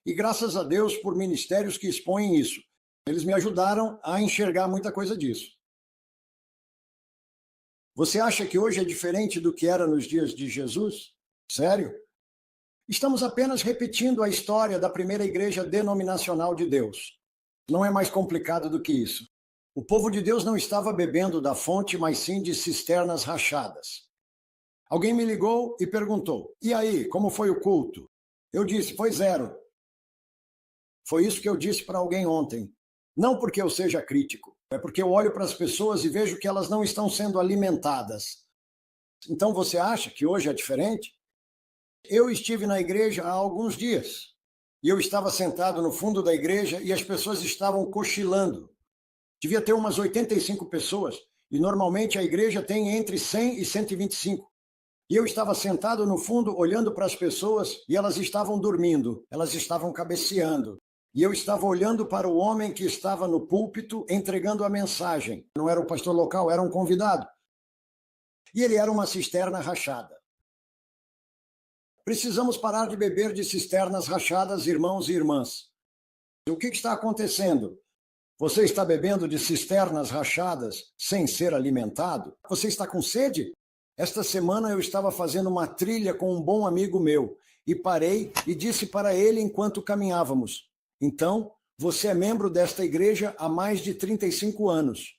E graças a Deus por ministérios que expõem isso. Eles me ajudaram a enxergar muita coisa disso. Você acha que hoje é diferente do que era nos dias de Jesus? Sério? Estamos apenas repetindo a história da primeira igreja denominacional de Deus. Não é mais complicado do que isso. O povo de Deus não estava bebendo da fonte, mas sim de cisternas rachadas. Alguém me ligou e perguntou, e aí, como foi o culto? Eu disse, foi 0. Foi isso que eu disse para alguém ontem. Não porque eu seja crítico, é porque eu olho para as pessoas e vejo que elas não estão sendo alimentadas. Então você acha que hoje é diferente? Eu estive na igreja há alguns dias, e eu estava sentado no fundo da igreja e as pessoas estavam cochilando. Devia ter umas 85 pessoas, e normalmente a igreja tem entre 100 e 125. E eu estava sentado no fundo, olhando para as pessoas, e elas estavam dormindo, elas estavam cabeceando. E eu estava olhando para o homem que estava no púlpito, entregando a mensagem. Não era o pastor local, era um convidado. E ele era uma cisterna rachada. Precisamos parar de beber de cisternas rachadas, irmãos e irmãs. O que está acontecendo? Você está bebendo de cisternas rachadas sem ser alimentado? Você está com sede? Esta semana eu estava fazendo uma trilha com um bom amigo meu e parei e disse para ele enquanto caminhávamos, então, você é membro desta igreja há mais de 35 anos.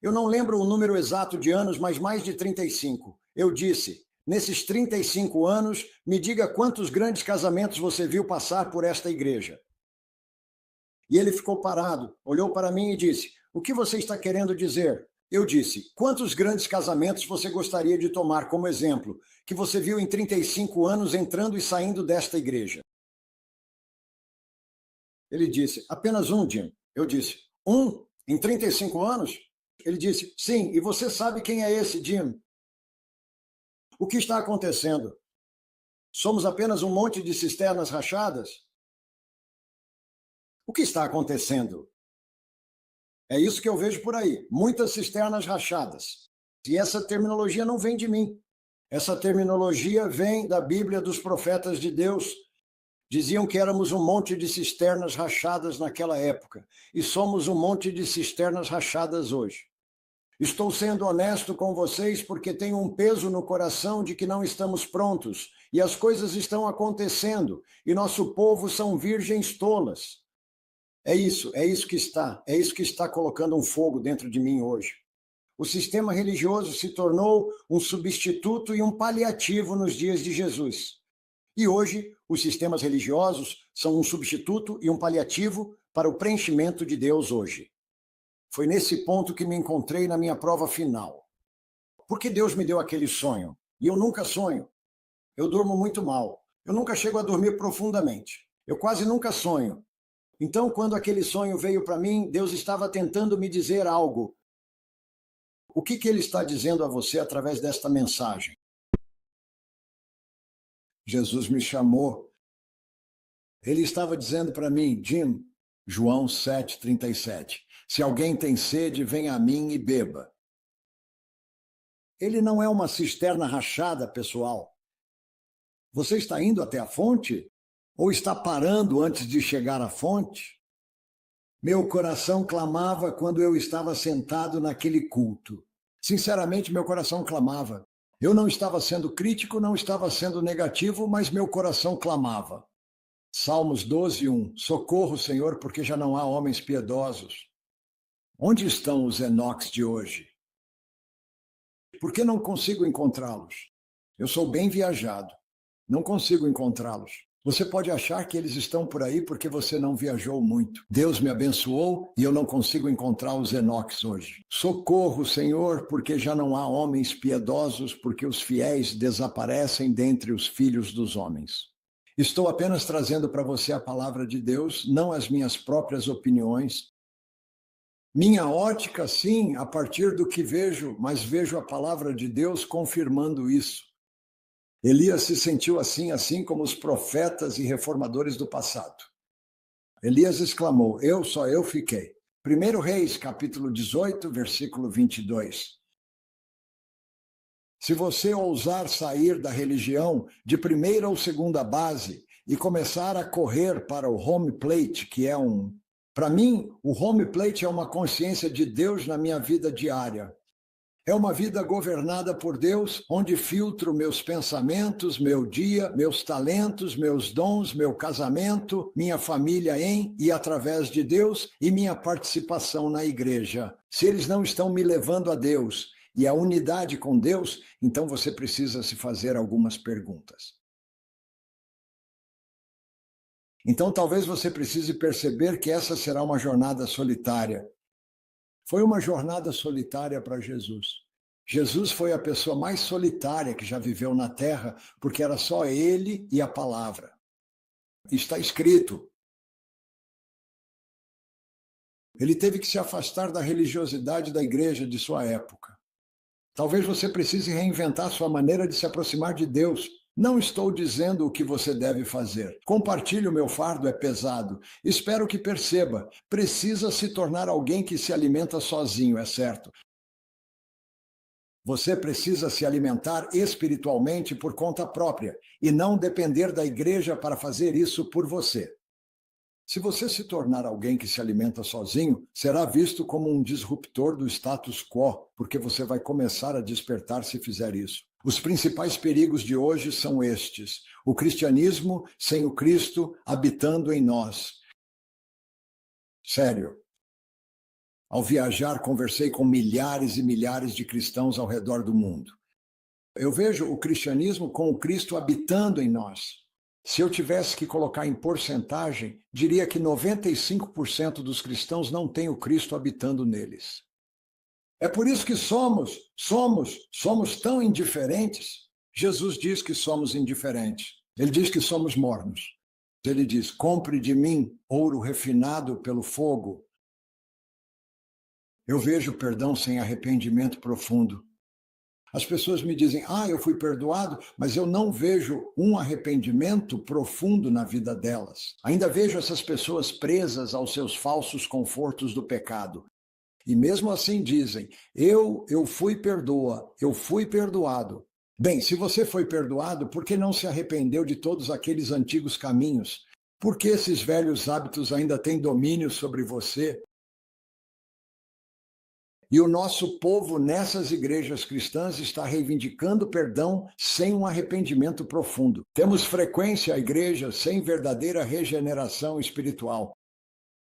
Eu não lembro o número exato de anos, mas mais de 35. Eu disse, nesses 35 anos, me diga quantos grandes casamentos você viu passar por esta igreja. E ele ficou parado, olhou para mim e disse, o que você está querendo dizer? Eu disse, quantos grandes casamentos você gostaria de tomar como exemplo, que você viu em 35 anos entrando e saindo desta igreja? Ele disse, apenas um, Jim. Eu disse, um? Em 35 anos? Ele disse, sim, e você sabe quem é esse, Jim? O que está acontecendo? Somos apenas um monte de cisternas rachadas? O que está acontecendo? É isso que eu vejo por aí, muitas cisternas rachadas. E essa terminologia não vem de mim. Essa terminologia vem da Bíblia dos profetas de Deus. Diziam que éramos um monte de cisternas rachadas naquela época, e somos um monte de cisternas rachadas hoje. Estou sendo honesto com vocês porque tenho um peso no coração de que não estamos prontos, e as coisas estão acontecendo, e nosso povo são virgens tolas. É isso que está colocando um fogo dentro de mim hoje. O sistema religioso se tornou um substituto e um paliativo nos dias de Jesus. E hoje, os sistemas religiosos são um substituto e um paliativo para o preenchimento de Deus hoje. Foi nesse ponto que me encontrei na minha prova final. Por que Deus me deu aquele sonho? E eu nunca sonho. Eu durmo muito mal. Eu nunca chego a dormir profundamente. Eu quase nunca sonho. Então, quando aquele sonho veio para mim, Deus estava tentando me dizer algo. O que Ele está dizendo a você através desta mensagem? Jesus me chamou. Ele estava dizendo para mim, Jim, João 7,37, se alguém tem sede, venha a mim e beba. Ele não é uma cisterna rachada, pessoal. Você está indo até a fonte? Ou está parando antes de chegar à fonte? Meu coração clamava quando eu estava sentado naquele culto. Sinceramente, meu coração clamava. Eu não estava sendo crítico, não estava sendo negativo, mas meu coração clamava. Salmos 12:1. Socorro, Senhor, porque já não há homens piedosos. Onde estão os Enoques de hoje? Por que não consigo encontrá-los? Eu sou bem viajado. Não consigo encontrá-los. Você pode achar que eles estão por aí porque você não viajou muito. Deus me abençoou e eu não consigo encontrar os Enoques hoje. Socorro, Senhor, porque já não há homens piedosos, porque os fiéis desaparecem dentre os filhos dos homens. Estou apenas trazendo para você a palavra de Deus, não as minhas próprias opiniões. Minha ótica, sim, a partir do que vejo, mas vejo a palavra de Deus confirmando isso. Elias se sentiu assim como os profetas e reformadores do passado. Elias exclamou, só eu fiquei. 1 Reis, capítulo 18, versículo 22. Se você ousar sair da religião de primeira ou segunda base e começar a correr para o home plate, que é Para mim, o home plate é uma consciência de Deus na minha vida diária. É uma vida governada por Deus, onde filtro meus pensamentos, meu dia, meus talentos, meus dons, meu casamento, minha família em e através de Deus e minha participação na igreja. Se eles não estão me levando a Deus e a unidade com Deus, então você precisa se fazer algumas perguntas. Então talvez você precise perceber que essa será uma jornada solitária. Foi uma jornada solitária para Jesus. Jesus foi a pessoa mais solitária que já viveu na Terra, porque era só ele e a palavra. Está escrito. Ele teve que se afastar da religiosidade da igreja de sua época. Talvez você precise reinventar sua maneira de se aproximar de Deus. Não estou dizendo o que você deve fazer. Compartilhe o meu fardo, é pesado. Espero que perceba. Precisa se tornar alguém que se alimenta sozinho, é certo. Você precisa se alimentar espiritualmente por conta própria e não depender da igreja para fazer isso por você. Se você se tornar alguém que se alimenta sozinho, será visto como um disruptor do status quo, porque você vai começar a despertar se fizer isso. Os principais perigos de hoje são estes: o cristianismo sem o Cristo habitando em nós. Sério. Ao viajar, conversei com milhares e milhares de cristãos ao redor do mundo. Eu vejo o cristianismo com o Cristo habitando em nós. Se eu tivesse que colocar em porcentagem, diria que 95% dos cristãos não têm o Cristo habitando neles. É por isso que somos tão indiferentes. Jesus diz que somos indiferentes. Ele diz que somos mornos. Ele diz, compre de mim ouro refinado pelo fogo. Eu vejo perdão sem arrependimento profundo. As pessoas me dizem, eu fui perdoado, mas eu não vejo um arrependimento profundo na vida delas. Ainda vejo essas pessoas presas aos seus falsos confortos do pecado. E mesmo assim dizem, eu fui perdoado. Bem, se você foi perdoado, por que não se arrependeu de todos aqueles antigos caminhos? Por que esses velhos hábitos ainda têm domínio sobre você? E o nosso povo nessas igrejas cristãs está reivindicando perdão sem um arrependimento profundo. Temos frequência à igreja sem verdadeira regeneração espiritual.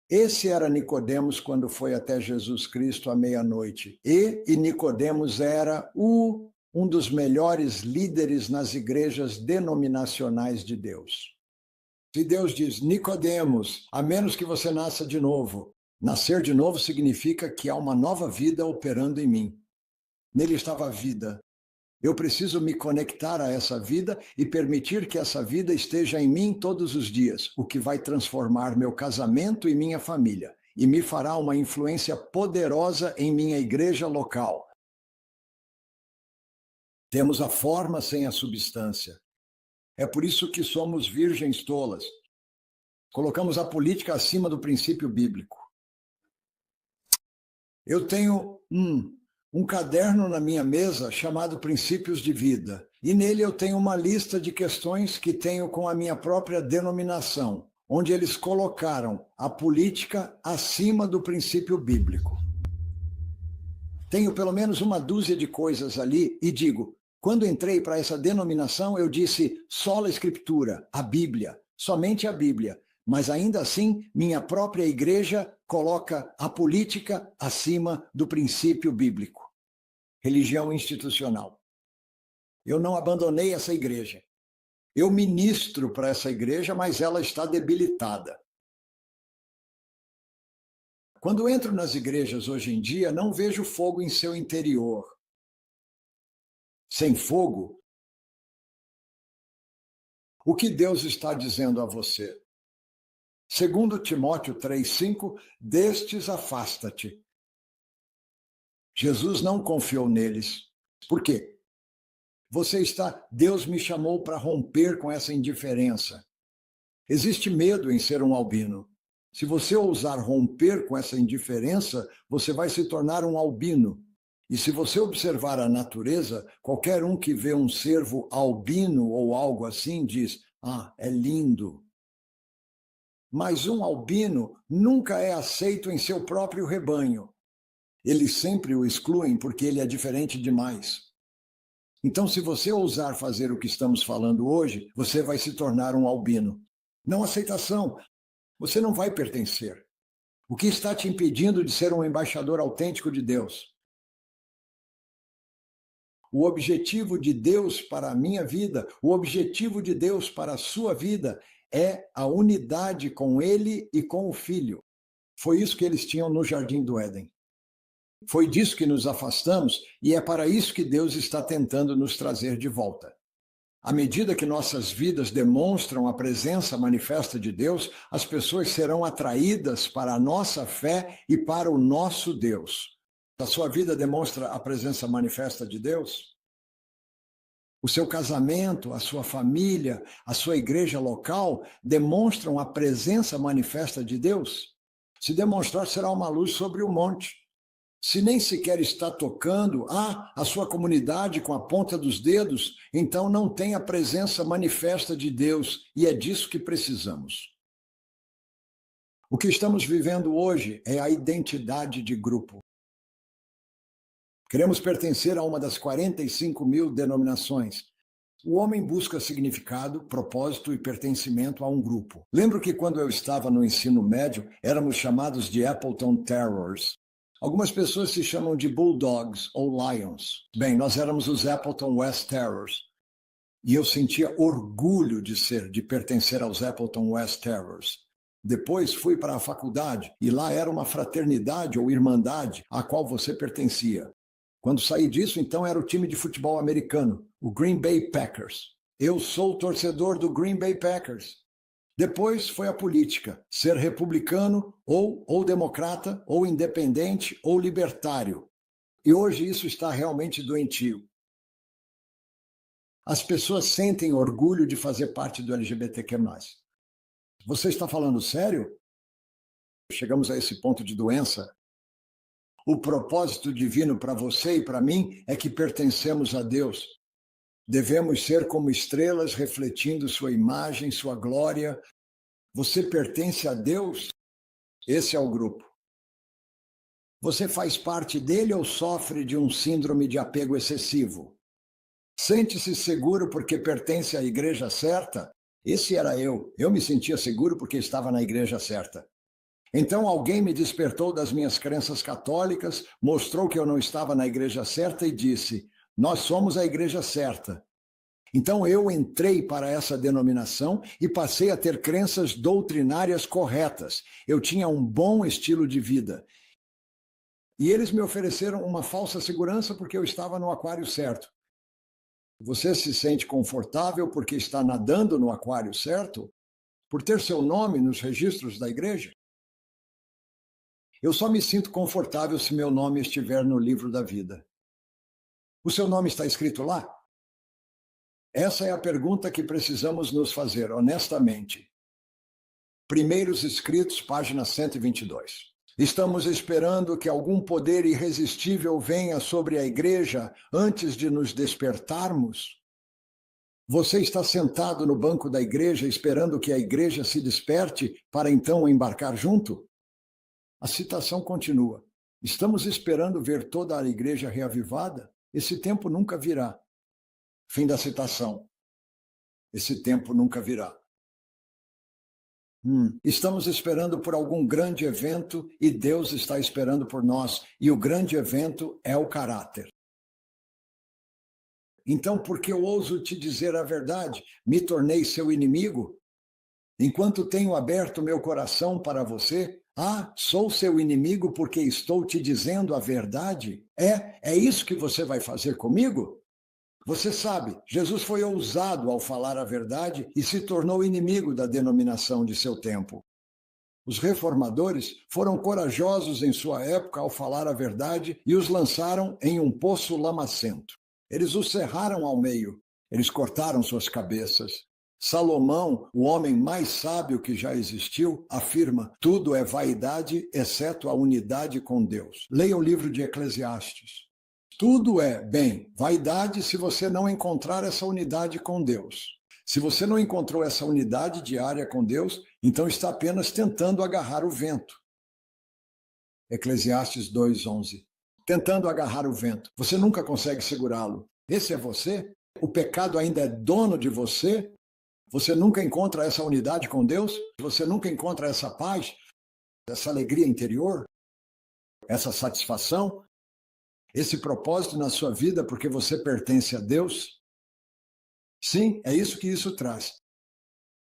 Esse era Nicodemos quando foi até Jesus Cristo à meia-noite. E Nicodemos era um dos melhores líderes nas igrejas denominacionais de Deus. Se Deus diz, Nicodemos, a menos que você nasça de novo, nascer de novo significa que há uma nova vida operando em mim. Nele estava a vida. Eu preciso me conectar a essa vida e permitir que essa vida esteja em mim todos os dias, o que vai transformar meu casamento e minha família, e me fará uma influência poderosa em minha igreja local. Temos a forma sem a substância. É por isso que somos virgens tolas. Colocamos a política acima do princípio bíblico. Eu tenho um caderno na minha mesa chamado Princípios de Vida. E nele eu tenho uma lista de questões que tenho com a minha própria denominação, onde eles colocaram a política acima do princípio bíblico. Tenho pelo menos uma dúzia de coisas ali e digo, quando entrei para essa denominação, eu disse sola escritura, a Bíblia, somente a Bíblia. Mas ainda assim, minha própria igreja coloca a política acima do princípio bíblico. Religião institucional. Eu não abandonei essa igreja. Eu ministro para essa igreja, mas ela está debilitada. Quando entro nas igrejas hoje em dia, não vejo fogo em seu interior. Sem fogo, o que Deus está dizendo a você? Segundo Timóteo 3,5, destes afasta-te. Jesus não confiou neles. Por quê? Deus me chamou para romper com essa indiferença. Existe medo em ser um albino. Se você ousar romper com essa indiferença, você vai se tornar um albino. E se você observar a natureza, qualquer um que vê um cervo albino ou algo assim diz, é lindo. Mas um albino nunca é aceito em seu próprio rebanho. Eles sempre o excluem porque ele é diferente demais. Então, se você ousar fazer o que estamos falando hoje, você vai se tornar um albino. Não aceitação. Você não vai pertencer. O que está te impedindo de ser um embaixador autêntico de Deus? O objetivo de Deus para a minha vida, o objetivo de Deus para a sua vida é a unidade com Ele e com o Filho. Foi isso que eles tinham no Jardim do Éden. Foi disso que nos afastamos e é para isso que Deus está tentando nos trazer de volta. À medida que nossas vidas demonstram a presença manifesta de Deus, as pessoas serão atraídas para a nossa fé e para o nosso Deus. A sua vida demonstra a presença manifesta de Deus? O seu casamento, a sua família, a sua igreja local demonstram a presença manifesta de Deus? Se demonstrar, será uma luz sobre o monte. Se nem sequer está tocando a sua comunidade com a ponta dos dedos, então não tem a presença manifesta de Deus, e é disso que precisamos. O que estamos vivendo hoje é a identidade de grupo. Queremos pertencer a uma das 45 mil denominações. O homem busca significado, propósito e pertencimento a um grupo. Lembro que quando eu estava no ensino médio, éramos chamados de Appleton Terriers. Algumas pessoas se chamam de Bulldogs ou Lions. Bem, nós éramos os Appleton West Terriers. E eu sentia orgulho de pertencer aos Appleton West Terriers. Depois fui para a faculdade e lá era uma fraternidade ou irmandade a qual você pertencia. Quando saí disso, então era o time de futebol americano, o Green Bay Packers. Eu sou torcedor do Green Bay Packers. Depois foi a política, ser republicano ou democrata, ou independente, ou libertário. E hoje isso está realmente doentio. As pessoas sentem orgulho de fazer parte do LGBTQ+. Você está falando sério? Chegamos a esse ponto de doença. O propósito divino para você e para mim é que pertencemos a Deus. Devemos ser como estrelas refletindo sua imagem, sua glória. Você pertence a Deus? Esse é o grupo. Você faz parte dele ou sofre de um síndrome de apego excessivo? Sente-se seguro porque pertence à igreja certa? Esse era eu. Eu me sentia seguro porque estava na igreja certa. Então alguém me despertou das minhas crenças católicas, mostrou que eu não estava na igreja certa e disse: nós somos a igreja certa. Então eu entrei para essa denominação e passei a ter crenças doutrinárias corretas. Eu tinha um bom estilo de vida. E eles me ofereceram uma falsa segurança porque eu estava no aquário certo. Você se sente confortável porque está nadando no aquário certo? Por ter seu nome nos registros da igreja? Eu só me sinto confortável se meu nome estiver no livro da vida. O seu nome está escrito lá? Essa é a pergunta que precisamos nos fazer, honestamente. Primeiros Escritos, página 122. Estamos esperando que algum poder irresistível venha sobre a igreja antes de nos despertarmos? Você está sentado no banco da igreja esperando que a igreja se desperte para então embarcar junto? A citação continua. Estamos esperando ver toda a igreja reavivada? Esse tempo nunca virá. Fim da citação. Esse tempo nunca virá. Estamos esperando por algum grande evento e Deus está esperando por nós. E o grande evento é o caráter. Então, porque eu ouso te dizer a verdade, me tornei seu inimigo? Enquanto tenho aberto meu coração para você, sou seu inimigo porque estou te dizendo a verdade? É isso que você vai fazer comigo? Você sabe, Jesus foi ousado ao falar a verdade e se tornou inimigo da denominação de seu tempo. Os reformadores foram corajosos em sua época ao falar a verdade e os lançaram em um poço lamacento. Eles os cerraram ao meio, eles cortaram suas cabeças. Salomão, o homem mais sábio que já existiu, afirma: tudo é vaidade, exceto a unidade com Deus. Leia o livro de Eclesiastes. Tudo é, vaidade se você não encontrar essa unidade com Deus. Se você não encontrou essa unidade diária com Deus, então está apenas tentando agarrar o vento. Eclesiastes 2:11. Tentando agarrar o vento. Você nunca consegue segurá-lo. Esse é você? O pecado ainda é dono de você? Você nunca encontra essa unidade com Deus? Você nunca encontra essa paz, essa alegria interior, essa satisfação? Esse propósito na sua vida porque você pertence a Deus? Sim, é isso que isso traz.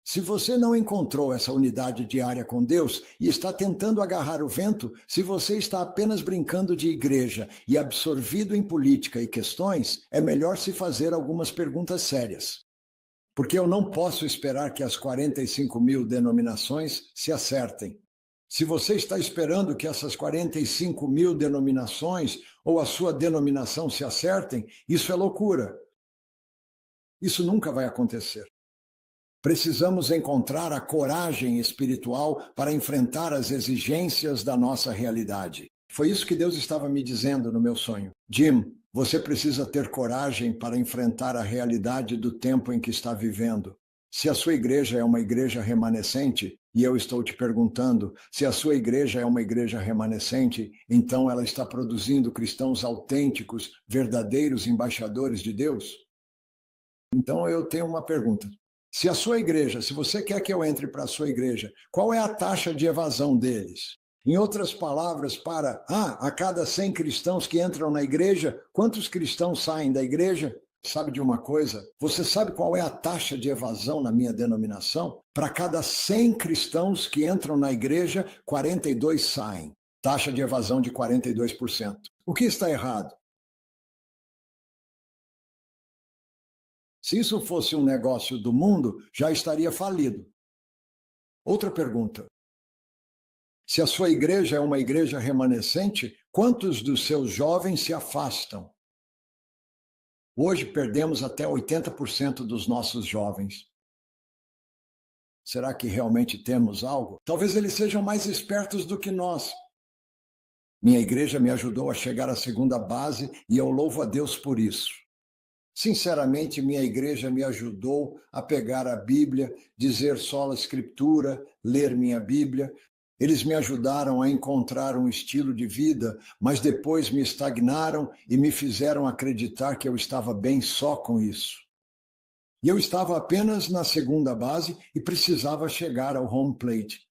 Se você não encontrou essa unidade diária com Deus e está tentando agarrar o vento, se você está apenas brincando de igreja e absorvido em política e questões, é melhor se fazer algumas perguntas sérias. Porque eu não posso esperar que as 45 mil denominações se acertem. Se você está esperando que essas 45 mil denominações ou a sua denominação se acertem, isso é loucura. Isso nunca vai acontecer. Precisamos encontrar a coragem espiritual para enfrentar as exigências da nossa realidade. Foi isso que Deus estava me dizendo no meu sonho. Jim, você precisa ter coragem para enfrentar a realidade do tempo em que está vivendo. Se a sua igreja é uma igreja remanescente, e eu estou te perguntando, se a sua igreja é uma igreja remanescente, então ela está produzindo cristãos autênticos, verdadeiros embaixadores de Deus? Então eu tenho uma pergunta. Se a sua igreja, se você quer que eu entre para a sua igreja, qual é a taxa de evasão deles? Em outras palavras, a cada 100 cristãos que entram na igreja, quantos cristãos saem da igreja? Sabe de uma coisa? Você sabe qual é a taxa de evasão na minha denominação? Para cada 100 cristãos que entram na igreja, 42 saem. Taxa de evasão de 42%. O que está errado? Se isso fosse um negócio do mundo, já estaria falido. Outra pergunta. Se a sua igreja é uma igreja remanescente, quantos dos seus jovens se afastam? Hoje perdemos até 80% dos nossos jovens. Será que realmente temos algo? Talvez eles sejam mais espertos do que nós. Minha igreja me ajudou a chegar à segunda base e eu louvo a Deus por isso. Sinceramente, minha igreja me ajudou a pegar a Bíblia, dizer sola Escritura, ler minha Bíblia. Eles me ajudaram a encontrar um estilo de vida, mas depois me estagnaram e me fizeram acreditar que eu estava bem só com isso. E eu estava apenas na segunda base e precisava chegar ao home plate.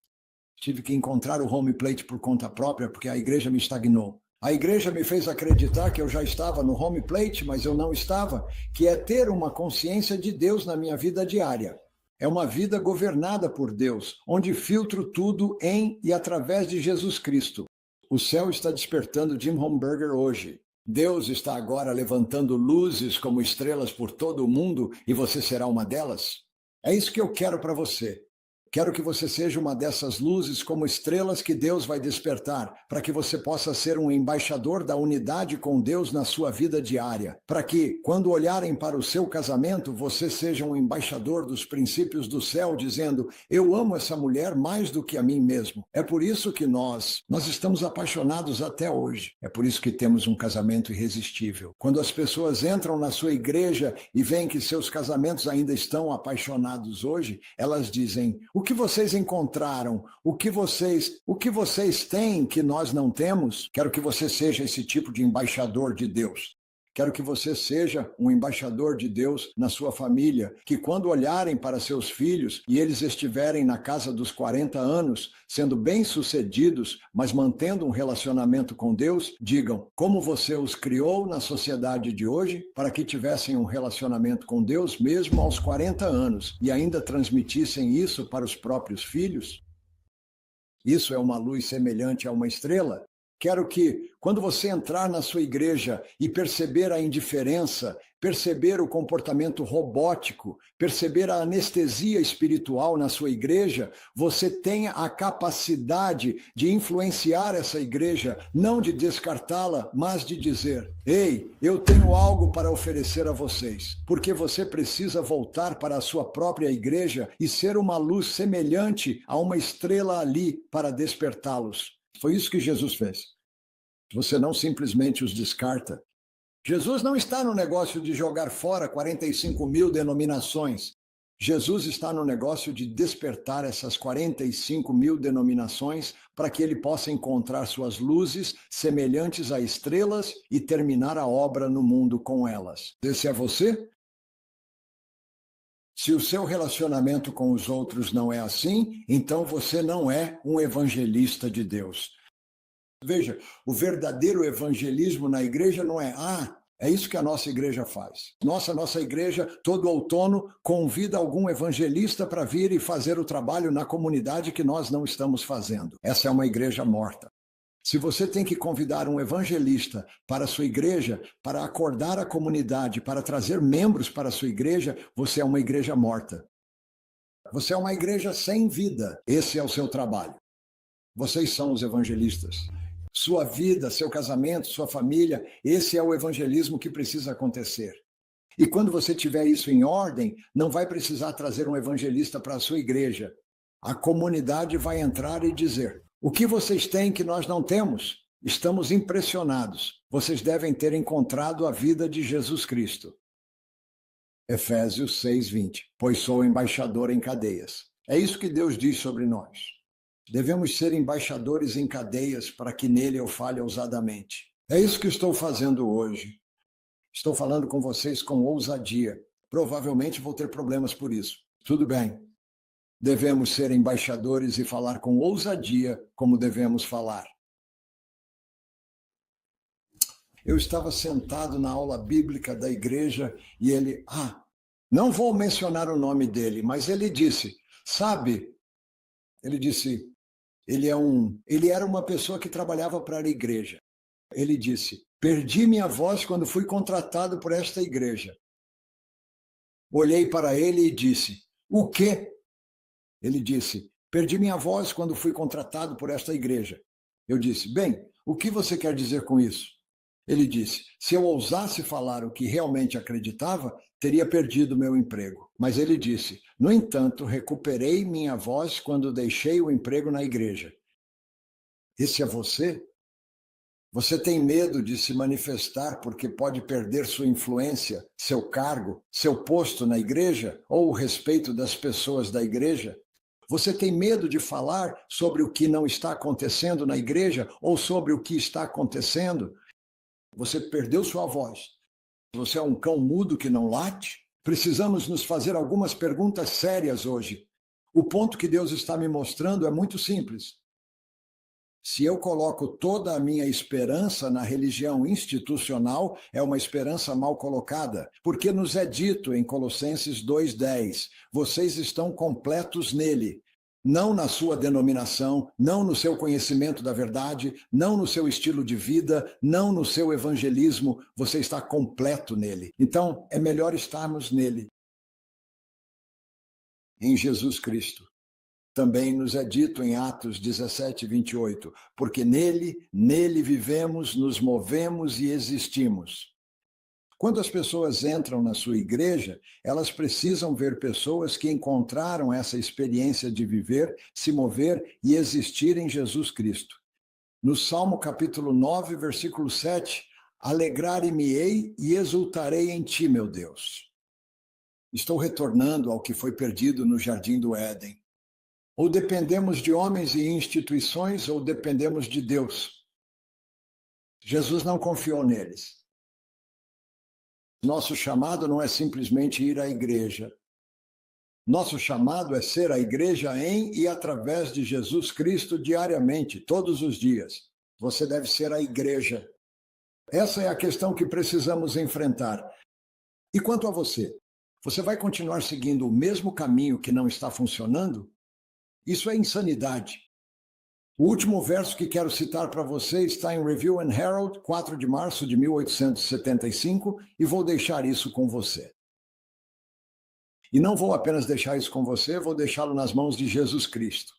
Tive que encontrar o home plate por conta própria, porque a igreja me estagnou. A igreja me fez acreditar que eu já estava no home plate, mas eu não estava, que é ter uma consciência de Deus na minha vida diária. É uma vida governada por Deus, onde filtro tudo em e através de Jesus Cristo. O céu está despertando Jim Homberger hoje. Deus está agora levantando luzes como estrelas por todo o mundo e você será uma delas? É isso que eu quero para você. Quero que você seja uma dessas luzes como estrelas que Deus vai despertar, para que você possa ser um embaixador da unidade com Deus na sua vida diária, para que, quando olharem para o seu casamento, você seja um embaixador dos princípios do céu, dizendo, eu amo essa mulher mais do que a mim mesmo. É por isso que nós estamos apaixonados até hoje. É por isso que temos um casamento irresistível. Quando as pessoas entram na sua igreja e veem que seus casamentos ainda estão apaixonados hoje, elas dizem, o que vocês encontraram? O que vocês têm que nós não temos? Quero que você seja esse tipo de embaixador de Deus. Quero que você seja um embaixador de Deus na sua família, que quando olharem para seus filhos e eles estiverem na casa dos 40 anos, sendo bem-sucedidos, mas mantendo um relacionamento com Deus, digam como você os criou na sociedade de hoje para que tivessem um relacionamento com Deus mesmo aos 40 anos e ainda transmitissem isso para os próprios filhos. Isso é uma luz semelhante a uma estrela. Quero que, quando você entrar na sua igreja e perceber a indiferença, perceber o comportamento robótico, perceber a anestesia espiritual na sua igreja, você tenha a capacidade de influenciar essa igreja, não de descartá-la, mas de dizer, ei, eu tenho algo para oferecer a vocês, porque você precisa voltar para a sua própria igreja e ser uma luz semelhante a uma estrela ali para despertá-los. Foi isso que Jesus fez. Você não simplesmente os descarta. Jesus não está no negócio de jogar fora 45 mil denominações. Jesus está no negócio de despertar essas 45 mil denominações para que ele possa encontrar suas luzes semelhantes a estrelas e terminar a obra no mundo com elas. Esse é você? Se o seu relacionamento com os outros não é assim, então você não é um evangelista de Deus. Veja, o verdadeiro evangelismo na igreja não é, é isso que a nossa igreja faz. Nossa igreja, todo outono, convida algum evangelista para vir e fazer o trabalho na comunidade que nós não estamos fazendo. Essa é uma igreja morta. Se você tem que convidar um evangelista para a sua igreja, para acordar a comunidade, para trazer membros para a sua igreja, você é uma igreja morta. Você é uma igreja sem vida. Esse é o seu trabalho. Vocês são os evangelistas. Sua vida, seu casamento, sua família, esse é o evangelismo que precisa acontecer. E quando você tiver isso em ordem, não vai precisar trazer um evangelista para a sua igreja. A comunidade vai entrar e dizer, o que vocês têm que nós não temos? Estamos impressionados. Vocês devem ter encontrado a vida de Jesus Cristo. Efésios 6:20. Pois sou embaixador em cadeias. É isso que Deus diz sobre nós. Devemos ser embaixadores em cadeias para que nele eu fale ousadamente. É isso que estou fazendo hoje. Estou falando com vocês com ousadia. Provavelmente vou ter problemas por isso. Tudo bem. Devemos ser embaixadores e falar com ousadia como devemos falar. Eu estava sentado na aula bíblica da igreja e ele, não vou mencionar o nome dele, mas ele disse, ele era uma pessoa que trabalhava para a igreja. Ele disse, perdi minha voz quando fui contratado por esta igreja. Olhei para ele e disse, o quê? Ele disse, perdi minha voz quando fui contratado por esta igreja. Eu disse, bem, o que você quer dizer com isso? Ele disse, se eu ousasse falar o que realmente acreditava, teria perdido meu emprego. Mas ele disse, no entanto, recuperei minha voz quando deixei o emprego na igreja. Esse é você? Você tem medo de se manifestar porque pode perder sua influência, seu cargo, seu posto na igreja ou o respeito das pessoas da igreja? Você tem medo de falar sobre o que não está acontecendo na igreja ou sobre o que está acontecendo? Você perdeu sua voz. Você é um cão mudo que não late? Precisamos nos fazer algumas perguntas sérias hoje. O ponto que Deus está me mostrando é muito simples. Se eu coloco toda a minha esperança na religião institucional, é uma esperança mal colocada, porque nos é dito em Colossenses 2:10, vocês estão completos nele, não na sua denominação, não no seu conhecimento da verdade, não no seu estilo de vida, não no seu evangelismo, você está completo nele. Então, é melhor estarmos nele, em Jesus Cristo. Também nos é dito em Atos 17:28, porque nele vivemos, nos movemos e existimos. Quando as pessoas entram na sua igreja, elas precisam ver pessoas que encontraram essa experiência de viver, se mover e existir em Jesus Cristo. No Salmo capítulo 9, versículo 7, alegrar-me-ei e exultarei em ti, meu Deus. Estou retornando ao que foi perdido no Jardim do Éden. Ou dependemos de homens e instituições, ou dependemos de Deus. Jesus não confiou neles. Nosso chamado não é simplesmente ir à igreja. Nosso chamado é ser a igreja em e através de Jesus Cristo diariamente, todos os dias. Você deve ser a igreja. Essa é a questão que precisamos enfrentar. E quanto a você? Você vai continuar seguindo o mesmo caminho que não está funcionando? Isso é insanidade. O último verso que quero citar para você está em Review and Herald, 4 de março de 1875, e vou deixar isso com você. E não vou apenas deixar isso com você, vou deixá-lo nas mãos de Jesus Cristo.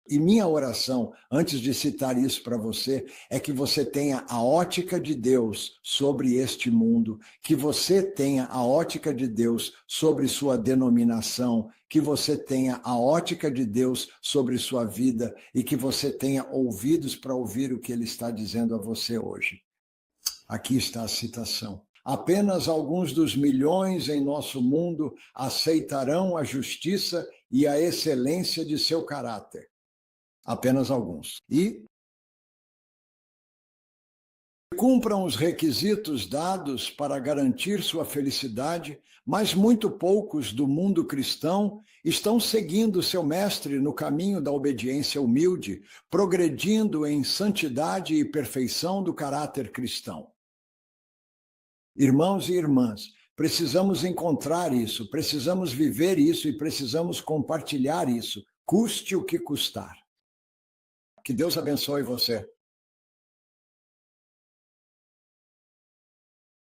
E minha oração, antes de citar isso para você, é que você tenha a ótica de Deus sobre este mundo, que você tenha a ótica de Deus sobre sua denominação, que você tenha a ótica de Deus sobre sua vida e que você tenha ouvidos para ouvir o que Ele está dizendo a você hoje. Aqui está a citação. Apenas alguns dos milhões em nosso mundo aceitarão a justiça e a excelência de seu caráter. Apenas alguns. E cumpram os requisitos dados para garantir sua felicidade, mas muito poucos do mundo cristão estão seguindo seu mestre no caminho da obediência humilde, progredindo em santidade e perfeição do caráter cristão. Irmãos e irmãs, precisamos encontrar isso, precisamos viver isso e precisamos compartilhar isso, custe o que custar. Que Deus abençoe você.